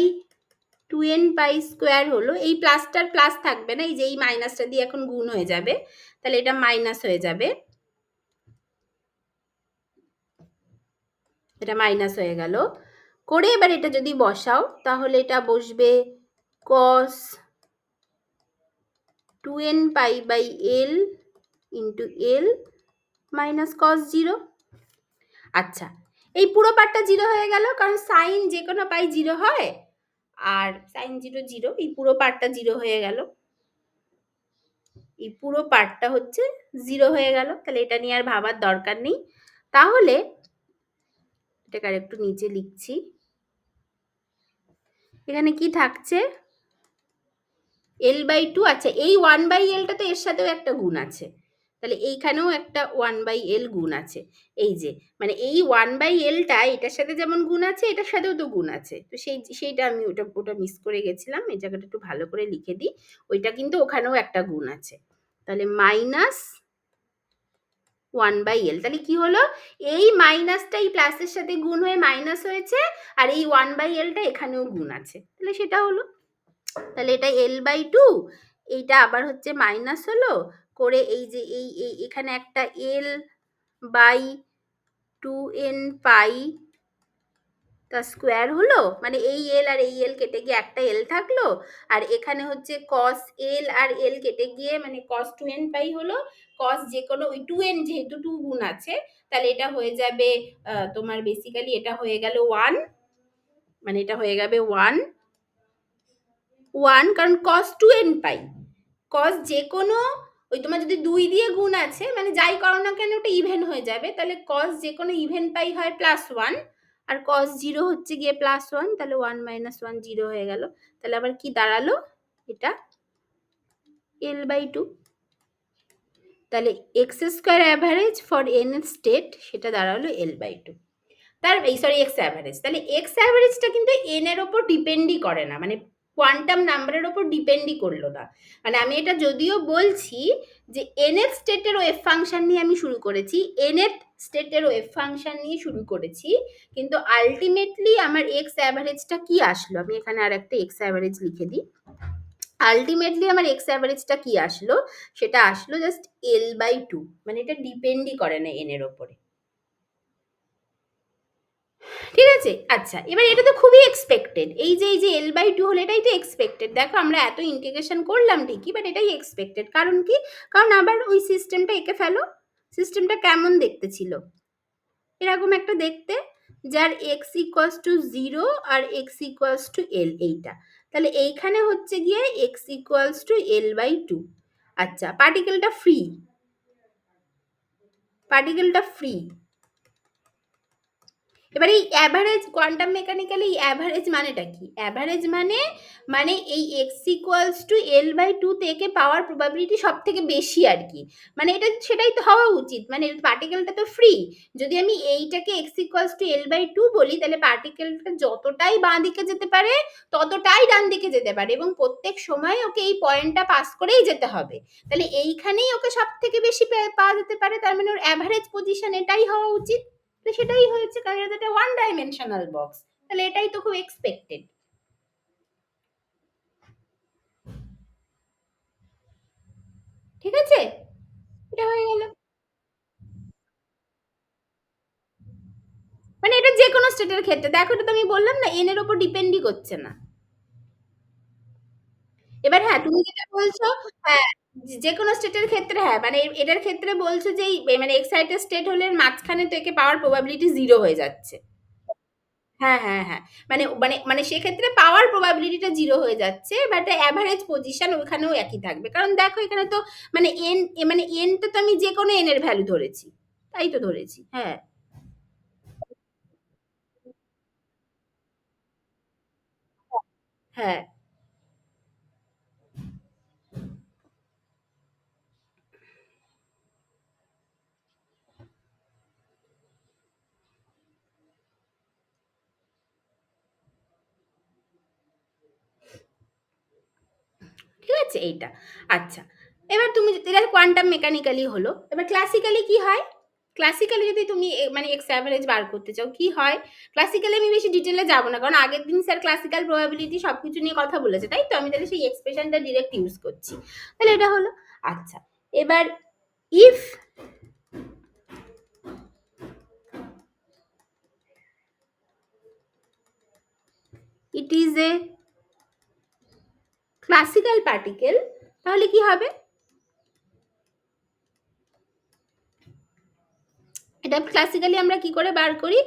2n pi square হলো, এই প্লাসটার প্লাস থাকবে না, এই যে এই মাইনাসটা দিয়ে এখন গুণ হয়ে যাবে, তাহলে এটা মাইনাস হয়ে যাবে, এটা মাইনাস হয়ে গেল করে। এবার এটা যদি বসাও তাহলে এটা বসবে cos 2n pi by l into l minus cos 0। আচ্ছা, এই পুরো পার্টটা 0 হয়ে গেল, কারণ সাইন যে কোনো পাই 0 হয়, আর সাইন 0 0, এই পুরো পার্টটা 0 হয়ে গেল, এই পুরো পার্টটা হচ্ছে 0 হয়ে গেল, তাহলে এটা নিয়ে আর ভাবার দরকার নেই। তাহলে এটাকে আর একটু নিচে লিখছি, এখানে কি থাকছে l বাই 2। আচ্ছা, এই 1 বাই এলটা তো এর সাথেও একটা গুণ আছে, তাহলে এইখানেও একটা 1 বাই এল গুণ আছে, এই যে মানে এই 1 বাই এলটা এটার সাথে যেমন গুণ আছে, এটার সাথেও তো গুণ আছে, তো সেইটা আমি ওটা মিস করে গেছিলাম, এই জায়গাটা একটু ভালো করে লিখে দিই, ওইটা কিন্তু ওখানেও একটা গুণ আছে, তাহলে মাইনাস 1 বাই এল। তাহলে কি হলো, এই মাইনাসটা এই প্লাসের সাথে গুণ হয়ে মাইনাস হয়েছে, আর এই 1 বাই এলটা এখানেও গুণ আছে, তাহলে সেটা হলো, তাহলে এটা l বাই 2, এইটা আবার হচ্ছে মাইনাস হলো করে, এই যে এই এখানে একটা l বাই 2n পাই তা স্কোয়ার হলো, মানে এই l আর এই l কেটে গিয়ে একটা l থাকলো, আর এখানে হচ্ছে cos l আর l কেটে গিয়ে মানে cos 2n পাই হলো, cos যে কোনো ওই 2n যেহেতু 2 গুণ আছে, তাহলে এটা হয়ে যাবে তোমার বেসিক্যালি এটা হয়ে গেল 1, মানে এটা হয়ে যাবে 1, কারণ cos 2n পাই, cos যে কোনো ওই তোমার যদি 2 দিয়ে গুণ আছে, মানে যাই করো না কেন ওটা ইভেন হয়ে যাবে, তাহলে cos যে কোনো ইভেন পাই হয় +1, আর cos 0 হচ্ছে গিয়ে +1, তাহলে 1 মাইনাস 1 0 হয়ে গেল, তাহলে আবার কি দাঁড়ালো, এটা l বাই 2, তাহলে x square average for n state সেটা দাঁড়ালো l বাই 2, তার এই সরি এক্স অ্যাভারেজ, তাহলে এক্স অ্যাভারেজটা কিন্তু এন এর ওপর ডিপেন্ডই করে না, মানে কোয়ান্টাম নাম্বারের ওপর ডিপেন্ডই করলো না, মানে আমি এটা যদিও বলছি যে এনএথ স্টেটের ওয়েভ ফাংশন নিয়ে আমি শুরু করেছি, এনএথ স্টেটের ওয়েভ ফাংশন নিয়ে শুরু করেছি, কিন্তু আলটিমেটলি আমার এক্স অ্যাভারেজটা কি আসলো, আমি এখানে আর একটা এক্স অ্যাভারেজ লিখে দিই, আলটিমেটলি আমার এক্স অ্যাভারেজটা কি আসলো, সেটা আসলো জাস্ট l বাই 2, মানে এটা ডিপেন্ডই করে না এন এর ওপরে। ঠিক আছে, আচ্ছা, এবার এটা তো খুবই এক্সপেক্টেড, এই যে l বাই 2 হলো, এটাই তো এক্সপেক্টেড, দেখো আমরা এত ইন্টিগ্রেশন করলাম ঠিকই, বাট এটাই এক্সপেক্টেড, কারণ কি, কারণ আবার ওই সিস্টেমটা এঁকে ফেলো, সিস্টেমটা কেমন দেখতে ছিল, এরকম একটা দেখতে, যার x ইকুয়ালস টু 0 আর x ইকুয়ালস টু l, এইটা, তাহলে এইখানে হচ্ছে গিয়ে x equals to l by 2। আচ্ছা, পার্টিকেলটা ফ্রি, পার্টিকেলটা ফ্রি, এবার এই অ্যাভারেজ কোয়ান্টাম মেকানিক্যালি অ্যাভারেজ মানেটা কি? অ্যাভারেজ মানে মানে এই x equals to L by two থেকে পাওয়ার প্রবাবিলিটি সব থেকে বেশি আর কি। মানে এটা সেটাই তো হওয়া উচিত, মানে পার্টিকেলটা তো ফ্রি। যদি আমি এইটাকে x equals to L by two বলি, তাহলে পার্টিকেলটা যতটাই বাঁ দিকে যেতে পারে ততটাই ডান দিকে যেতে পারে, এবং প্রত্যেক সময় ওকে এই পয়েন্টটা পাস করেই যেতে হবে। তাহলে এইখানেই ওকে সব থেকে বেশি পাওয়া যেতে পারে, তার মানে ওর অ্যাভারেজ পজিশন এটাই হওয়া উচিত। তো সেটাই হয়েছে, কারণ এটা একটা ওয়ান ডাইমেনশনাল বক্স, তাহলে এটাই তো খুব এক্সপেক্টেড। ঠিক আছে, এটা হয়ে গেল। মানে এটা যে কোনো স্টেটের ক্ষেত্রে দেখো, এটা তো আমি বললাম না এন এর উপর ডিপেন্ডই করছে না। এবার হ্যাঁ, তুমি যেটা বলছো, হ্যাঁ, যে কোনো স্টেটের ক্ষেত্রে হ্যাঁ, মানে এটার ক্ষেত্রে বলছো যে মানে এক্সাইটেড স্টেট হলে এর মাঝখানে তো একে পাওয়ার প্রবাবিলিটি জিরো হয়ে যাচ্ছে। হ্যাঁ, হ্যাঁ, হ্যাঁ। মানে মানে মানে সেক্ষেত্রে পাওয়ার প্রবাবিলিটিটা 0 হয়ে যাচ্ছে। বাট এভারেজ পজিশন ওখানেও একই থাকবে। কারণ দেখো এখানে তো মানে মানে n টা তো আমি যেকোনো n এর ভ্যালু ধরেছি। তাই তো ধরেছি। হ্যাঁ, হ্যাঁ। ঠিক আছে এইটা। আচ্ছা। এবার তুমি এটা কোয়ান্টাম মেকানিক্যালি হলো। এবার ক্লাসিক্যালি কি হয়? ক্লাসিক্যালি যদি তুমি মানে এক্স এভারেজ বার করতে চাও, কি হয়? ক্লাসিক্যালি আমি বেশি ডিটেইলে যাব না। কারণ আগের দিন স্যার ক্লাসিক্যাল প্রবাবিলিটি সবকিছু নিয়ে কথা বলেছে। তাই তো? আমি তাহলে সেই এক্সপ্রেশনটা ডিরেক্ট ইউজ করছি। তাহলে এটা হলো। আচ্ছা। এবার if it is a classical particle, তাহলে কি হবে? এটা ক্লাসিক্যালি আমরা কি করে বার করি?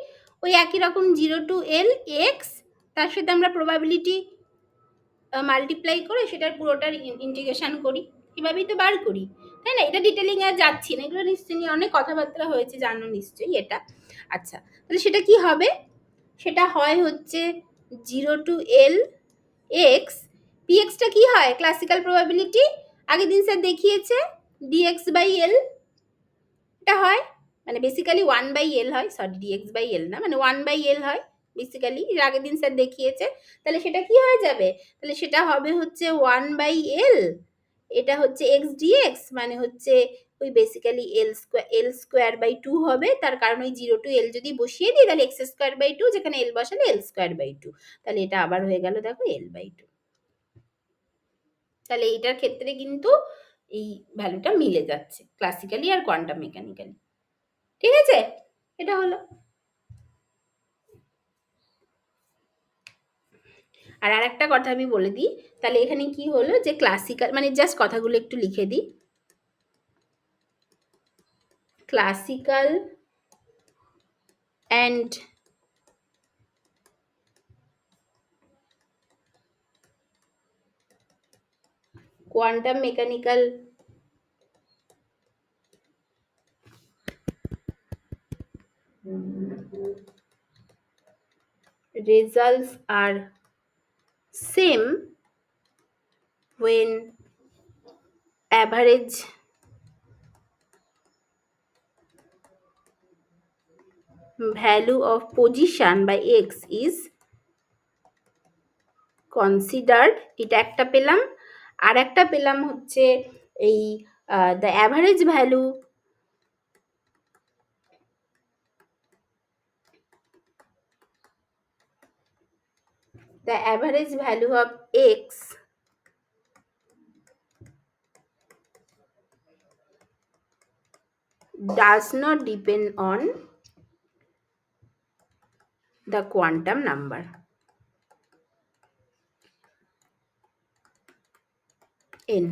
ওই একই রকম 0 টু এল এক্স, তার সাথে আমরা প্রবাবিলিটি মাল্টিপ্লাই করে সেটার পুরোটার ইন্টিগ্রেশন করি। এভাবেই তো বার করি, তাই না? এটা ডিটেলিং এ যাচ্ছি না, এগুলো নিশ্চয়ই অনেক কথাবার্তা হয়েছে, জানো নিশ্চয়ই এটা। আচ্ছা, তাহলে সেটা কি হবে? সেটা হয় হচ্ছে 0 টু এল এক্স, পি এক্সটা কি হয় ক্লাসিক্যাল প্রবাবিলিটি? আগের দিন স্যার দেখিয়েছে, ডিএক্স বাই এল এটা হয়। মানে বেসিক্যালি ওয়ান বাই এল হয়, সরি ডিএক্স বাই এল না, মানে ওয়ান বাই এল হয় বেসিক্যালি, এর আগের দিন স্যার দেখিয়েছে। তাহলে সেটা কি হয়ে যাবে? তাহলে সেটা হবে হচ্ছে ওয়ান বাই এল, এটা হচ্ছে এক্স ডিএক্স, মানে হচ্ছে ওই basically L square by two হবে, তার কারণ ওই 0 টু এল যদি বসিয়ে দিই তাহলে এক্স স্কোয়ার বাই টু, যেখানে এল বসালে এল স্কোয়ার বাই টু, তাহলে এটা আবার হয়ে গেল দেখো এল বাই টু। তাহলে এইটার ক্ষেত্রে কিন্তু এই ভ্যালুটা মিলে যাচ্ছে ক্লাসিক্যালি আর কোয়ান্টাম মেকানিক্যালি। ঠিক আছে, এটা হলো। আর আরেকটা কথা আমি বলে দিই, তাহলে এখানে কি হলো যে ক্লাসিক্যাল মানে জাস্ট কথাগুলো একটু লিখে দিই। Classical and quantum mechanical results are same when average value of position by x is considered। এটা একটা পেলাম। আর একটা পেলাম হচ্ছে এই the average value of x does not depend on the quantum number n।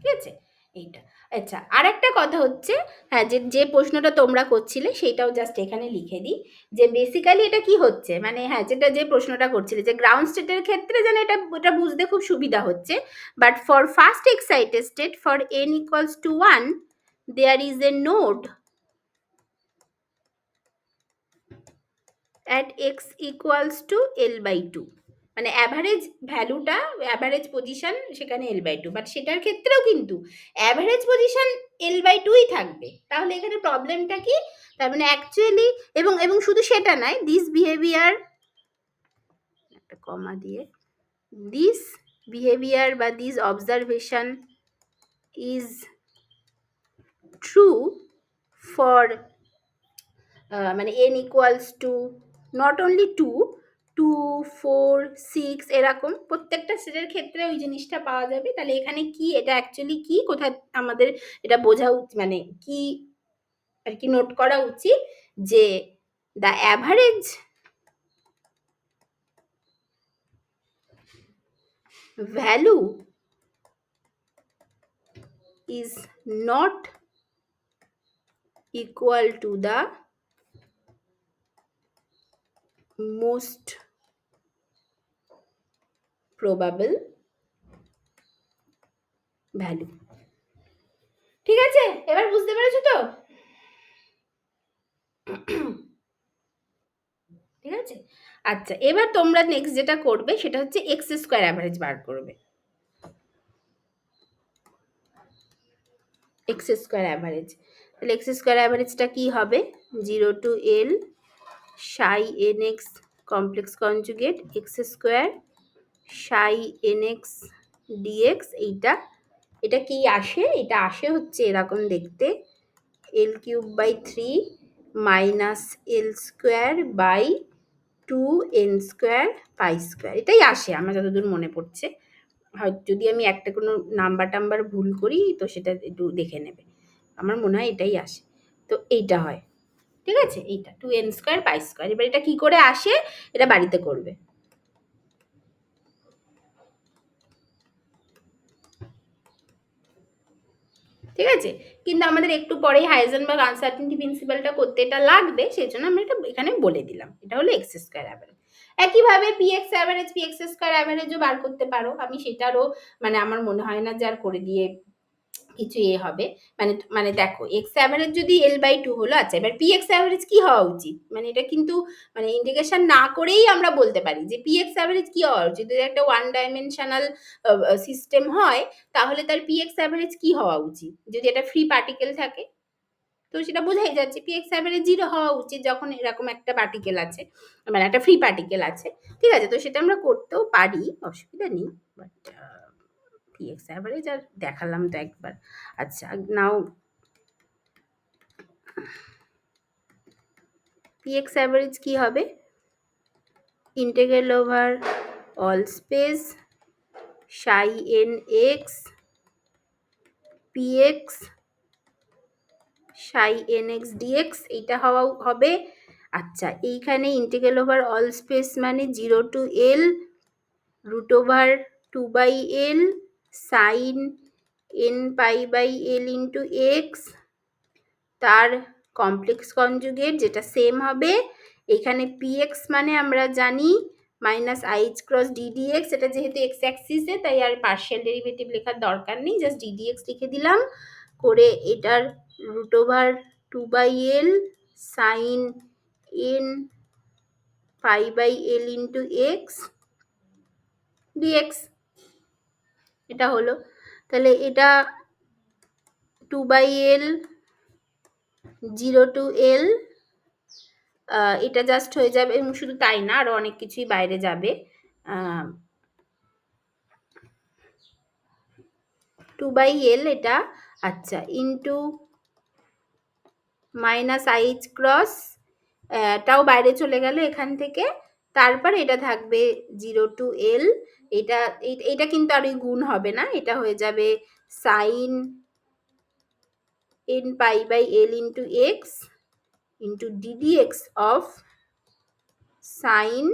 ঠিক আছে, এইটা। আচ্ছা, আরেকটা কথা হচ্ছে, হ্যাঁ, যে যে প্রশ্নটা তোমরা করছিলে সেইটাও জাস্ট এখানে লিখে দিই, যে বেসিক্যালি এটা কি হচ্ছে, মানে হ্যাঁ, যেটা যে প্রশ্নটা করছিলে যে গ্রাউন্ড স্টেটের ক্ষেত্রে যেন এটা বুঝতে খুব সুবিধা হচ্ছে, but for first excited state for n equals to 1 there is a node at x equals to L/2, মানে অ্যাভারেজ ভ্যালুটা, অ্যাভারেজ পজিশন সেখানে L/2, বাট সেটার ক্ষেত্রেও কিন্তু অ্যাভারেজ পজিশন L/2ই থাকবে। তাহলে এখানে প্রবলেমটা কি? তার মানে অ্যাকচুয়ালি, এবং এবং শুধু সেটা নয়, দিস বিহেভিয়ার, একটা কমা দিয়ে, দিস বিহেভিয়ার বা this observation is true for মানে n equals to not only 2, 2, 4, 6 এরকম প্রত্যেকটা সেটের ক্ষেত্রে ওই জিনিসটা পাওয়া যাবে। তাহলে এখানে কি, এটা অ্যাকচুয়ালি কি, কোথায় আমাদের এটা বোঝা মানে কি আর কি নোট করা উচিত, যে the average value is not equal to the most probable value। ঠিক আছে, এবার বুঝতে পেরেছো তো? ঠিক আছে, আচ্ছা, এবার তোমরা নেক্সট যেটা করবে সেটা হচ্ছে এক্স স্কোয়ার অ্যাভারেজ বার করবে। এক্স স্কোয়ার অ্যাভারেজ, তাহলে এক্স স্কোয়ার অ্যাভারেজটা কি হবে? 0 to L psi n x complex conjugate x square psi n x dx. এটা কি আসে? এটা আসে হচ্ছে এরকম দেখতে, L³/3 minus L square by 2n² এটাই আসে আমার যতদূর মনে পড়ছে। হয়তো যদি আমি একটা কোনো নাম্বার টাম্বার ভুল করি তো সেটা একটু দেখে নেবে, আমার মনে হয় এটাই আসে। তো এইটা হয়, ঠিক আছে, এইটা 2n²/²। এবার এটা কি করে আসে, এটা বাড়িতে করবে। ঠিক আছে, কিন্তু আমাদের একটু পরেই হাইজেনবার্গ আনসার্টেনটি প্রিন্সিপালটা করতে এটা লাগবে, সেই জন্য আমরা এটা এখানে বলে দিলাম। এটা হলো এক্স স্কোয়ার অ্যাভারেজ। একইভাবে পিএক্স অ্যাভারেজ, পিএক্স স্কোয়ার অ্যাভারেজও বার করতে পারো। আমি সেটারও মানে আমার মনে হয় না যে আর করে দিয়ে কিছু হবে, মানে মানে দেখো এক্স অ্যাভারেজ যদি L/2 হলো, আচ্ছা এবার পি এক্স অ্যাভারেজ কি হওয়া উচিত, মানে এটা কিন্তু মানে ইন্টিগ্রেশন না করেই আমরা বলতে পারি যে পি এক্স অ্যাভারেজ কি হওয়া উচিত। যদি একটা ওয়ান ডাইমেনশনাল সিস্টেম হয় তাহলে তার পি এক্স অ্যাভারেজ কি হওয়া উচিত, যদি এটা ফ্রি পার্টিকেল থাকে তো সেটা বোঝাই যাচ্ছে পি এক্স অ্যাভারেজ 0 হওয়া উচিত যখন এরকম একটা পার্টিকেল আছে, মানে একটা ফ্রি পার্টিকেল আছে। ঠিক আছে, তো সেটা আমরা করতেও পারি, অসুবিধা নেই, বাট px অ্যাভারেজ আর দেখালাম তো একবার। আচ্ছা, নাও px অ্যাভারেজ কি হবে? Integral over all space psi n x px সাই এন এক্স ডিএক্স, এইটা হবে। আচ্ছা, এইখানে ইন্টিগ্রাল ওভার অল স্পেস মানে 0 to L √2/L sine n π/L into x, তার কমপ্লেক্স কনজুগেট যেটা সেম হবে। এখানে px মানে আমরা জানি মাইনাস IH ক্রস DDX, এটা যেহেতু এক্স অ্যাক্সিসে তাই আর পার্শিয়াল ডেরিভেটিভ লেখার দরকার নেই, জাস্ট DDX লিখে দিলাম, করে এটার √2/L sine n π/L into x dx, এটা হলো। তাহলে এটা 2/L 0 to L, এটা জাস্ট হয়ে যাবে, এবং শুধু তাই না আরো অনেক কিছুই বাইরে যাবে। 2/L এটা, আচ্ছা, ইন্টু মাইনাস IH ক্রস, টাও বাইরে চলে গেল এখান থেকে, তারপর এটা থাকবে 0 to L, এটা কিন্তু আর ওই গুণ হবে না, এটা হয়ে যাবে sine n π/L into x into DDX of sine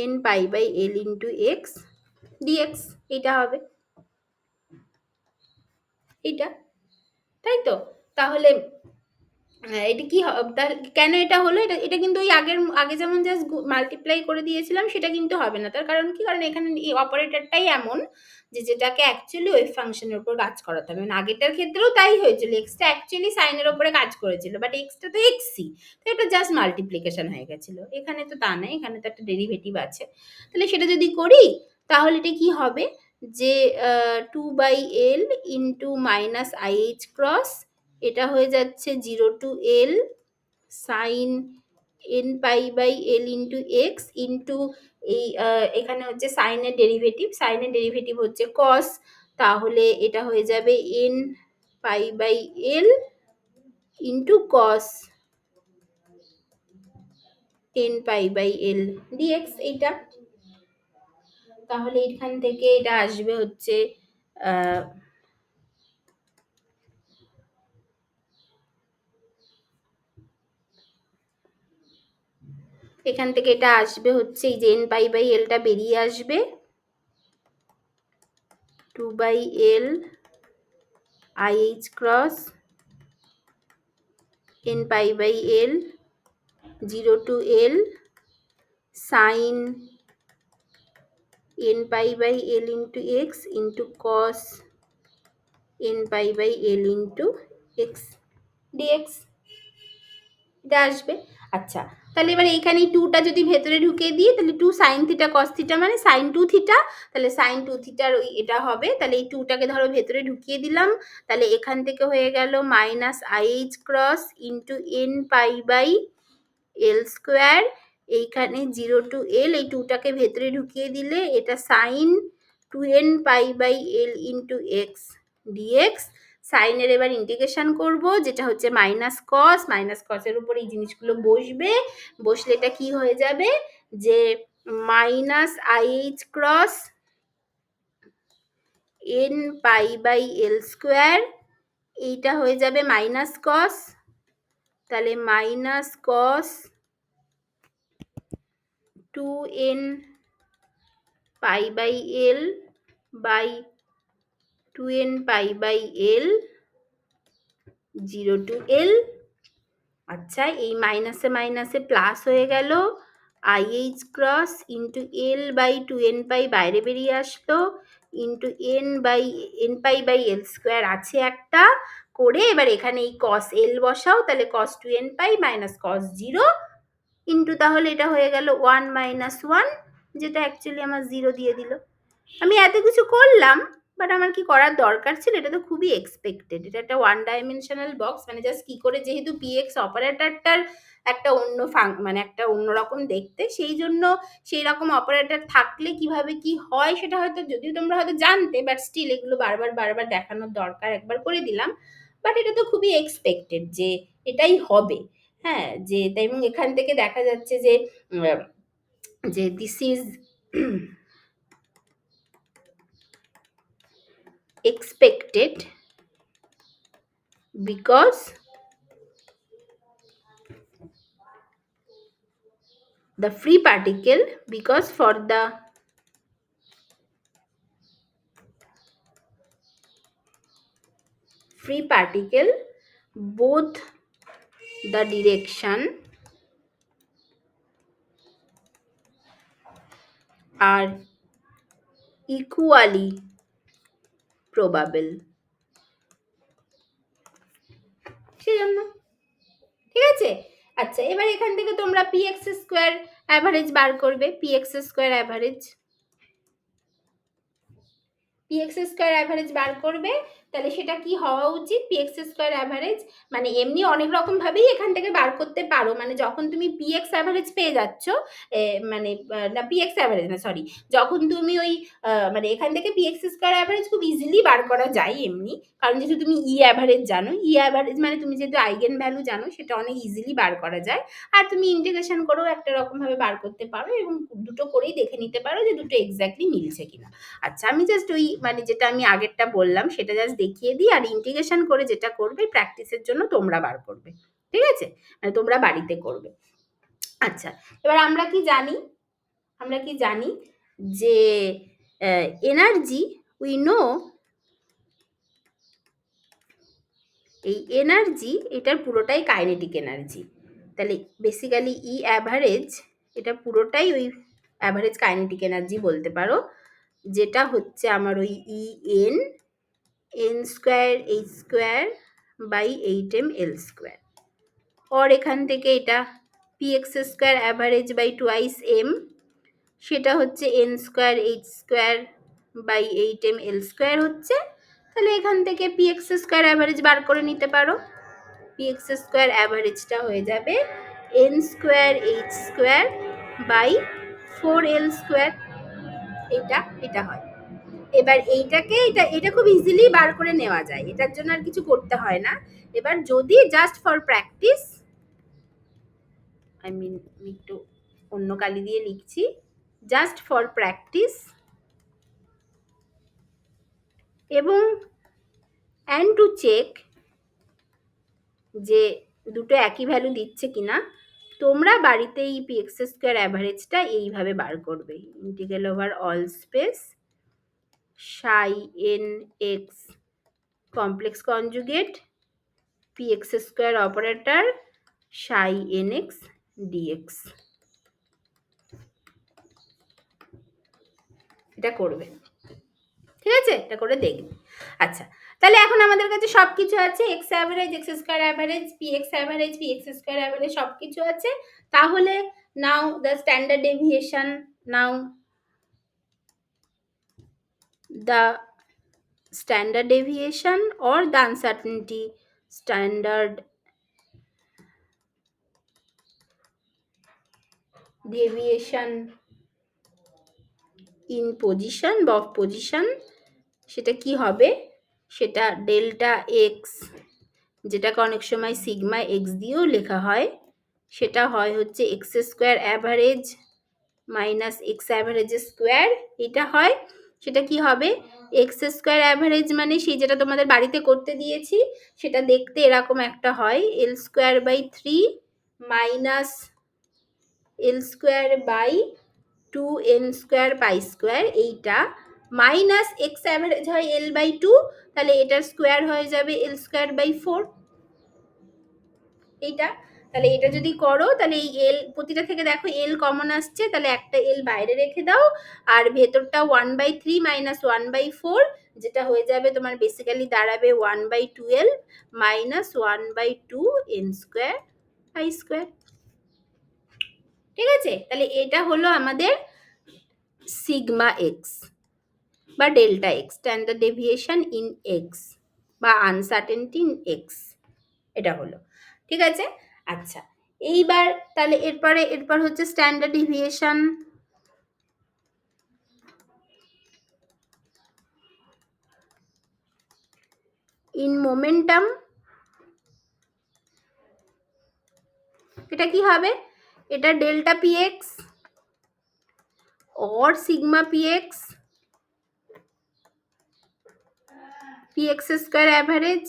n π/L into x dx, এটা হবে। এইটা, তাই তো? তাহলে এটা কি কেন এটা হলো? এটা এটা কিন্তু ওই আগে যেমন জাস্ট মাল্টিপ্লাই করে দিয়েছিলাম সেটা কিন্তু হবে না। তার কারণ কি? কারণ এখানে এই অপারেটরটাই এমন যে যেটাকে অ্যাকচুয়ালি ওয়েভ ফাংশনের উপর কাজ করাতে হবে। মানে আগেরটার ক্ষেত্রেও তাই হয়েছিল। এক্সটা অ্যাকচুয়ালি সাইনের উপরে কাজ করেছিল। বাট এক্সটা তো এক্সই। তো এটা জাস্ট মাল্টিপ্লিকেশন হয়ে গেছিল। এখানে তো তা নয়। এখানে তো একটা ডেরিভেটিভ আছে। তাহলে সেটা যদি করি তাহলে এটা কি হবে? যে 2/L into minus IH cross এটা হয়ে যাচ্ছে 0 to L sine n pi by L into x into এই এখানে হচ্ছে সাইনের ডেরিভেটিভ হচ্ছে কস, তাহলে এটা হয়ে যাবে n pi by L into cos n pi by L dx এইটা। তাহলে এখান থেকে এটা আসবে হচ্ছে এখান থেকে এটা আসবে হচ্ছে এই যে n পাই বাই এলটা বেরিয়ে আসবে 2/L IH cross n pi by L 0 to L sin n pi by L into x into cos n pi by L into x dx এটা আসবে। আচ্ছা, তাহলে এবার এইখানে টুটা যদি ভেতরে ঢুকিয়ে দিই তাহলে 2 sin থিটা cos থিটা মানে sin 2 থিটা, তাহলে sin 2 থিটার ওই এটা হবে। তাহলে এই টুটাকে ধরো ভেতরে ঢুকিয়ে দিলাম, তাহলে এখান থেকে হয়ে গেল minus IH cross into n pi by L square, এইখানে 0 টু L এই টুটাকে ভেতরে ঢুকিয়ে দিলে এটা sine 2n pi by L into x dx. সাইনের এবার ইন্টিগ্রেশন করব যেটা হচ্ছে মাইনাস কসের উপর এই জিনিসগুলো বসবে, বসলে এটা কি হয়ে যাবে যে minus IH cross n pi by L square, এইটা হয়ে যাবে মাইনাস কস, তাহলে minus cos 2n pi by L by 2n pi by L 0 to L। আচ্ছা, এই মাইনাসে মাইনাসে প্লাস হয়ে গেল, IH cross into L by 2n pi বাইরে বেরিয়ে আসলো into n pi by L square আছে একটা করে, এবার এখানে এই cos L বসাও, তাহলে cos 2n পাই মাইনাস cos 0 ইন্টু তাহলে এটা হয়ে গেল 1 মাইনাস 1, যেটা অ্যাকচুয়ালি আমার 0 দিয়ে দিল। আমি এত কিছু করলাম, বাট আমার কি করার দরকার ছিল? এটা তো খুবই এক্সপেক্টেড। এটা একটা ওয়ান ডাইমেনশনাল বক্স, মানে জাস্ট কি করে, যেহেতু PX অপারেটরটার একটা অন্য মানে একটা অন্যরকম দেখতে, সেই জন্য সেই রকম অপারেটর থাকলে কিভাবে কি হয় সেটা হয়তো যদিও তোমরা হয়তো জানতে, বাট স্টিল এগুলো বারবার দেখানোর দরকার, একবার করে দিলাম। বাট এটা তো খুবই এক্সপেক্টেড যে এটাই হবে। হ্যাঁ, যে তাই, এবং এখান থেকে দেখা যাচ্ছে যে this is expected because the free particle, because for the free particle both the direction are equally probable, সেজন্য ঠিক আছে। আচ্ছা, এবার এখান থেকে তোমরা PX স্কোয়ার অ্যাভারেজ বার করবে, PX স্কোয়ার অ্যাভারেজ বার করবে, তাহলে সেটা কি হওয়া উচিত? PX স্কোয়ার অ্যাভারেজ মানে এমনি অনেক রকম ভাবেই এখান থেকে বার করতে পারো, মানে যখন তুমি PX অ্যাভারেজ পেয়ে যাচ্ছ, মানে না PX অ্যাভারেজ না সরি, যখন তুমি ওই মানে এখান থেকে PX স্কোয়ার অ্যাভারেজ খুব ইজিলি বার করা যায় এমনি, কারণ যেহেতু তুমি অ্যাভারেজ জানো, অ্যাভারেজ মানে তুমি যেহেতু আইগেন ভ্যালু জানো, সেটা অনেক ইজিলি বার করা যায়। আর তুমি ইন্টিগ্রেশন করেও একটা রকম ভাবে বার করতে পারো, এবং দুটো করেই দেখে নিতে পারো যে দুটো এক্স্যাক্টলি মিলছে কিনা। আচ্ছা, আমি জাস্ট ওই মানে যেটা আমি আগেরটা বললাম সেটা জাস্ট দেখিয়ে দিই, আর ইন্টিগ্রেশন করে যেটা করবে প্র্যাকটিসের জন্য তোমরা বার করবে, ঠিক আছে? মানে তোমরা বাড়িতে করবে। আচ্ছা, এবার আমরা কি জানি যে এনার্জি, উই নো এই এনার্জি এটার পুরোটাই কাইনেটিক এনার্জি। তাহলে বেসিক্যালি ই অ্যাভারেজ এটা পুরোটাই ওই অ্যাভারেজ কাইনেটিক এনার্জি বলতে পারো, যেটা হচ্ছে আমার ওই E n square h square by 8m/L²। और এখান থেকে এটা px square average by twice m, সেটা হচ্ছে n square h square by 8m/L² হচ্ছে। তাহলে এখান থেকে px স্কোয়ার অ্যাভারেজ বার করে নিতে পারো। px স্কোয়ার অ্যাভারেজটা হয়ে যাবে n square h square by 4l²। এটা হয়। এবার এইটাকে এটা খুব ইজিলি বার করে নেওয়া যায়, এটার জন্য আর কিছু করতে হয় না। এবার যদি জাস্ট ফর প্র্যাকটিস, আমি একটু অন্য কালি দিয়ে লিখছি, জাস্ট ফর প্র্যাকটিস এবং অ্যান্ড টু চেক যে দুটো একই ভ্যালু দিচ্ছে কিনা, তোমরা বাড়িতে এই px স্কোয়ার অ্যাভারেজটা এইভাবে বার করবে। Integral over all space psi n x complex conjugate px square operator সাই এন এক্স ডিএক্স, এটা করবে। ঠিক আছে, এটা করে দেখবে। আচ্ছা, তাহলে এখন আমাদের কাছে সব কিছু আছে, x average, x square average, p x average, p x square average, সব কিছু আছে। তাহলে now the standard deviation, now the standard deviation or the uncertainty standard deviation in position বা of position, সেটা কি হবে, সেটা ডেল্টা এক্স, যেটাকে অনেক সময় সিগমা এক্স দিয়েও লেখা হয়, সেটা হয় হচ্ছে x square average minus x average square. এটা হয়, সেটা কি হবে, এক্স স্কোয়ার অ্যাভারেজ মানে সেই যেটা তোমাদের বাড়িতে করতে দিয়েছি, সেটা দেখতে এরকম একটা হয়, l square by 3 minus l square by 2n² pi square, এইটা মাইনাস এক্স অ্যাভারেজ হয় এল বাই 2, তাহলে এটার স্কোয়ার হয়ে যাবে এল স্কোয়ার বাই 4। এইটা, তাহলে এটা যদি করো তাহলে এই এল প্রতিটা থেকে দেখো এল কমন আসছে, তাহলে একটা এল বাইরে রেখে দাও, আর ভেতরটা 1/3 মাইনাস 1/4, যেটা হয়ে যাবে তোমার বেসিক্যালি দাঁড়াবে 1/12 মাইনাস 1/2n² পাই স্কোয়ার। ঠিক আছে, তাহলে এটা হলো আমাদের সিগমা এক্স বা delta x, standard deviation in x বা আনসার্টেনটি ইন এক্স, এটা হলো। ঠিক আছে, আচ্ছা এইবার তাহলে এরপর হচ্ছে স্ট্যান্ডার্ড ডেভিয়েশন ইন মোমেন্টাম। এটা কি হবে, এটা delta p x or sigma p x, p x square average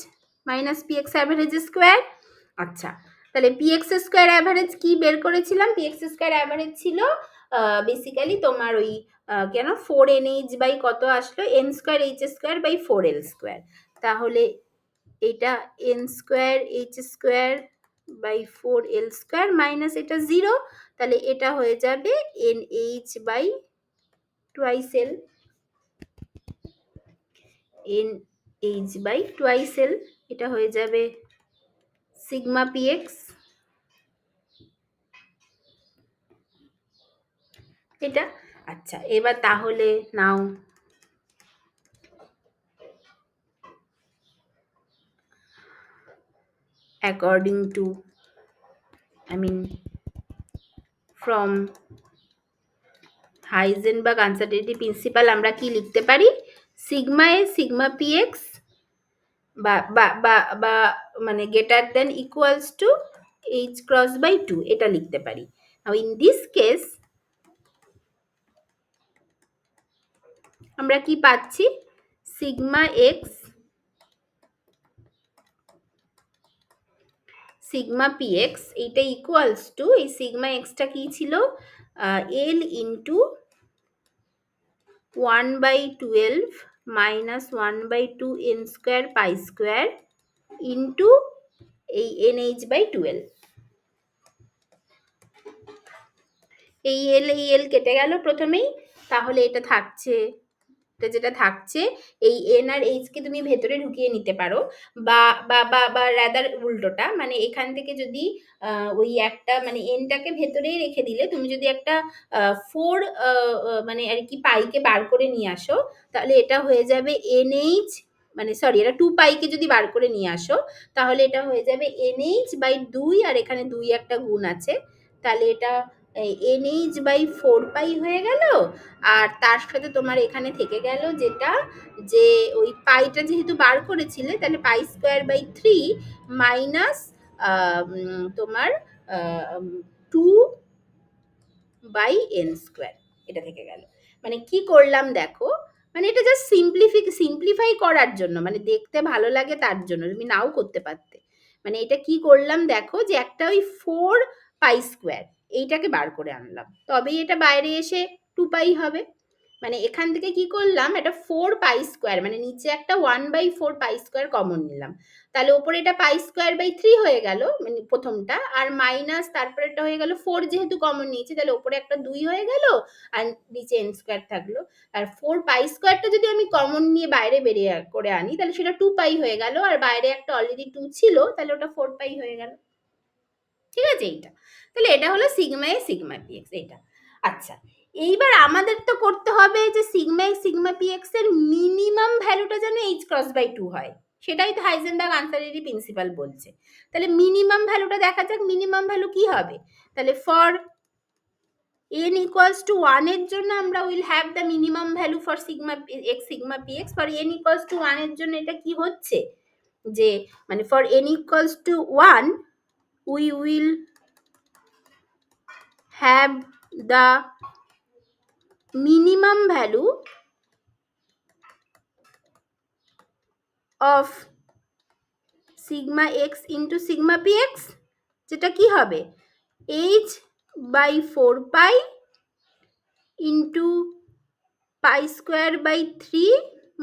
minus p x average square. আচ্ছা, তাহলে পিএক্স স্কোয়ার অ্যাভারেজ কি বের করেছিলাম, পিএক্স স্কোয়ার অ্যাভারেজ ছিল বেসিক্যালি তোমার ওই কেন 4NH বাই কত আসলো, n square h square by 4l²। তাহলে এটা n square h square by 4l² minus এটা 0, তাহলে এটা হয়ে যাবে NH by twice l, NH by twice l, এটা হয়ে যাবে সিগমা পিএক্স। এটা আচ্ছা, এবার তাহলে নাও according to from Heisenberg uncertainty principle আমরা কি লিখতে পারি, সিগমা এ সিগমা পিএক্স বা বা বা বা মানে greater than equals to h cross by 2, এটা লিখতে পারি। নাও ইন দিস কেস আমরা কি পাচ্ছি, সিগমা এক্স সিগমা পিএক্স এইটা ইকুয়ালস টু, এই সিগমা এক্সটা কি ছিল, l into 1/12 minus 1/2n² pi square into এই NH/12। এই এল কেটে গেল প্রথমেই, তাহলে এটা থাকছে, এটা যেটা থাকছে এই এন আর এইচ কে তুমি ভেতরে ঢুকিয়ে নিতে পারো, বা বা বা বা রাদার উল্টোটা, মানে এখান থেকে যদি ওই একটা মানে এনটাকে ভেতরেই রেখে দিলে তুমি যদি একটা 4 মানে আর কি পাইকে বার করে নিয়ে আসো, তাহলে এটা হয়ে যাবে NH, মানে সরি এটা 2 পাইকে যদি বার করে নিয়ে আসো তাহলে এটা হয়ে যাবে NH/2, আর এখানে 2 একটা গুণ আছে, তাহলে এটা NH/4 পাই হয়ে গেল। আর তার সাথে তোমার এখানে থেকে গেল যেটা, যে ওই পাইটা যেহেতু বার করেছিলে তাহলে π²/3 মাইনাস তোমার 2/n², এটা থেকে গেল। মানে কি করলাম দেখো, মানে এটা জাস্ট সিম্পলিফাই করার জন্য, মানে দেখতে ভালো লাগে তার জন্য, তুমি নাও করতে পারতে। মানে এটা কি করলাম দেখো, যে একটা ওই 4π², এইটাকে বার করে আনলাম, তবেই এটা বাইরে এসে 2π হবে। মানে এখান থেকে কি করলাম, এটা 4π², মানে নিচে একটা 1/4π² কমন নিলাম, তাহলে ওপরে এটা π²/3 হয়ে গেল, মানে প্রথমটা, আর মাইনাস তারপরে এটা হয়ে গেল 4 যেহেতু কমন নিয়েছি তাহলে ওপরে একটা 2 হয়ে গেল, আর নিচে n² থাকলো। আর 4π²টা যদি আমি কমন নিয়ে বাইরে বেরিয়ে করে আনি তাহলে সেটা 2π হয়ে গেল, আর বাইরে একটা অলরেডি 2 ছিল তাহলে ওটা 4π হয়ে গেল। ঠিক আছে, এইটা তাহলে এটা হলো সিগমা এ সিগমা পি এক্স, এইটা। আচ্ছা, এইবার আমাদের তো করতে হবে যে sigma x sigma P x এর মিনিমাম ভ্যালুটা যেন h×2 হয়, সেটাই তো হাইজেনবার্গ আনসারিটি প্রিন্সিপাল বলছে। তাহলে মিনিমাম ভ্যালুটা দেখা যাক, মিনিমাম ভ্যালু কি হবে। তাহলে ফর n equals to 1 এর জন্য আমরা will have the minimum value for sigma x sigma P x. For n equals to 1 এর জন্য এটা কি হচ্ছে, যে মানে for n equals to 1 we will have the minimum value of sigma x into sigma px, যেটা কি হবে h/4π into π²/3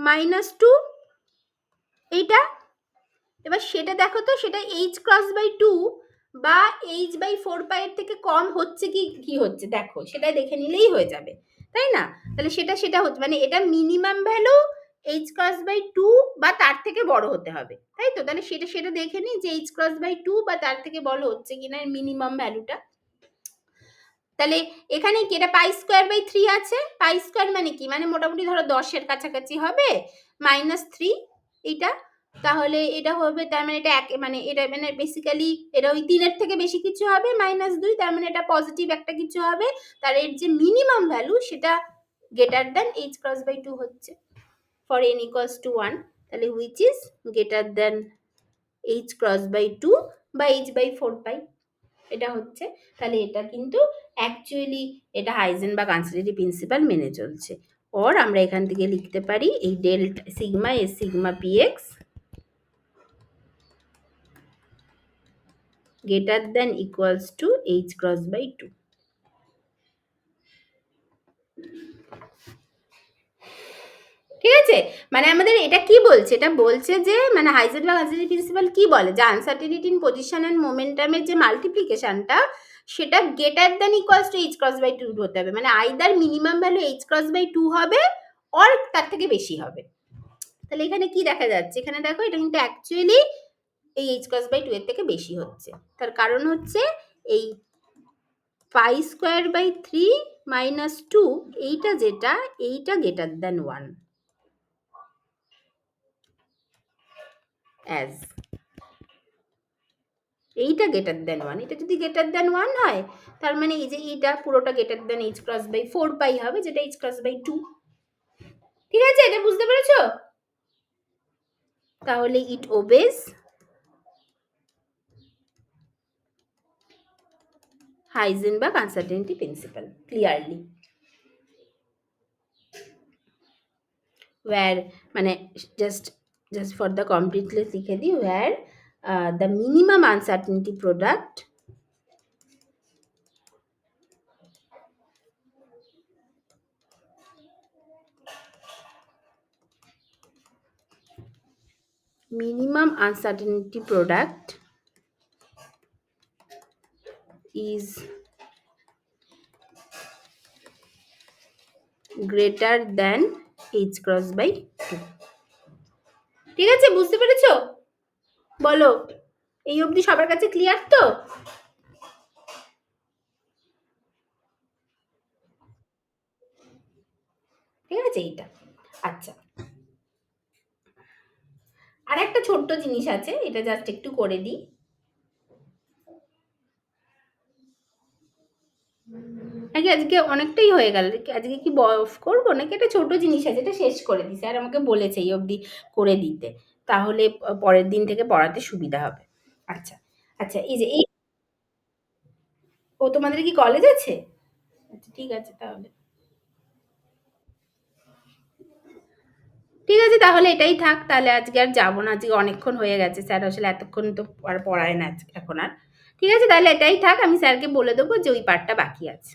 minus 2, এইটা। এবার সেটা দেখো তো, সেটা h×2 বা h/4π এর থেকে কম হচ্ছে কি কি হচ্ছে দেখো, সেটা দেখে নিলেই হয়ে যাবে, তাই না? তাহলে সেটা হচ্ছে, মানে এটা মিনিমাম ভ্যালু h×2 বা তার থেকে বড় হতে হবে, তাই তো? তাহলে সেটা দেখে নিই যে h×2 বা তার থেকে বড় হচ্ছে কিনা মিনিমাম ভ্যালুটা। তাহলে এখানে কি, এটা π²/3 আছে, π² মানে কি, মানে মোটামুটি ধরো 10-এর কাছাকাছি হবে, -3 এইটা, তাহলে এটা হবে, তার মানে এটা মানে এটা মানে বেসিক্যালি এটা ওই 3-এর থেকে বেশি কিছু হবে, -2, তার মানে এটা পজিটিভ একটা কিছু হবে, তার এর যে মিনিমাম ভ্যালু সেটা গ্রেটার দ্যান h×2 হচ্ছে ফর n equals to 1, তাহলে which is greater than h×2 বা h/4π, এটা হচ্ছে। তাহলে এটা কিন্তু অ্যাকচুয়ালি এটা হাইজেনবার্গ আনসারিটি প্রিন্সিপাল মেনে চলছে। ওর আমরা এখান থেকে লিখতে পারি এই delta sigma S sigma P x greater than equals two h×2। ঠিক আছে, মানে আমাদের এটা কি বলছে, এটা বলছে যে মানে হাইজেনবার্গ আনসারিটি প্রিন্সিপাল কি বলে, যে আনসার্টিনিটি ইন পজিশন এন্ড মোমেন্টামের যে মাল্টিপ্লিকেশনটা সেটা greater than equals two h×2 হতে হবে, মানে আইদার মিনিমাম ভ্যালু h×2 হবে অর তার থেকে বেশি হবে। তাহলে এখানে কি দেখা যাচ্ছে, এখানে দেখো এটা কিন্তু অ্যাকচুয়ালি এই h×2 এর থেকে বেশি হচ্ছে, তার কারণ হচ্ছে এই π²/3 -2 এইটা যেটা, এইটা গ্রেটার দ্যান 1 অ্যাজ, এইটা গ্রেটার দ্যান 1, এটা যদি গ্রেটার দ্যান 1 হয় তার মানে এই যে এইটা পুরোটা গ্রেটার দ্যান h×4π হবে, যেটা h×2। ঠিক আছে, এটা বুঝতে পেরেছো? তাহলে it obeys Heisenberg uncertainty principle clearly, where মানে just for the completeness লিখে দিই, where the minimum uncertainty product minimum uncertainty product is greater than h cross by 2. ঠিক আছে, বুঝতে পেরেছো? বলো, এই অবধি সবার কাছে ক্লিয়ার তো? ঠিক আছে, এইটা। আচ্ছা, আর একটা ছোট্ট জিনিস আছে, এটা জাস্ট একটু করে দিই। আজকে অনেকটাই হয়ে গেল, আজকে কি অফ করবো নাকি? একটা ছোট জিনিস আছে, এটা শেষ করে দিই, স্যার আমাকে বলেছে এই অবধি করে দিতে, তাহলে পরের দিন থেকে পড়াতে সুবিধা হবে। আচ্ছা আচ্ছা, এই যে এই, ও তোমাদের কি কলেজ আছে? আচ্ছা ঠিক আছে, তাহলে ঠিক আছে, তাহলে এটাই থাক, তাহলে আজকে আর যাবো না, আজকে অনেকক্ষণ হয়ে গেছে, স্যার আসলে এতক্ষণ তো আর পড়ায় না এখন আর। ঠিক আছে, তাহলে এটাই থাক, আমি স্যারকে বলে দেবো যে ওই পার্টটা বাকি আছে।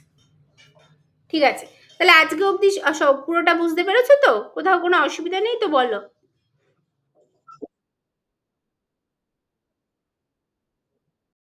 ঠিক আছে, তাহলে আজকে অবধি সব পুরোটা বুঝতে পেরেছো তো? কোথাও কোনো অসুবিধা নেই তো? বলো।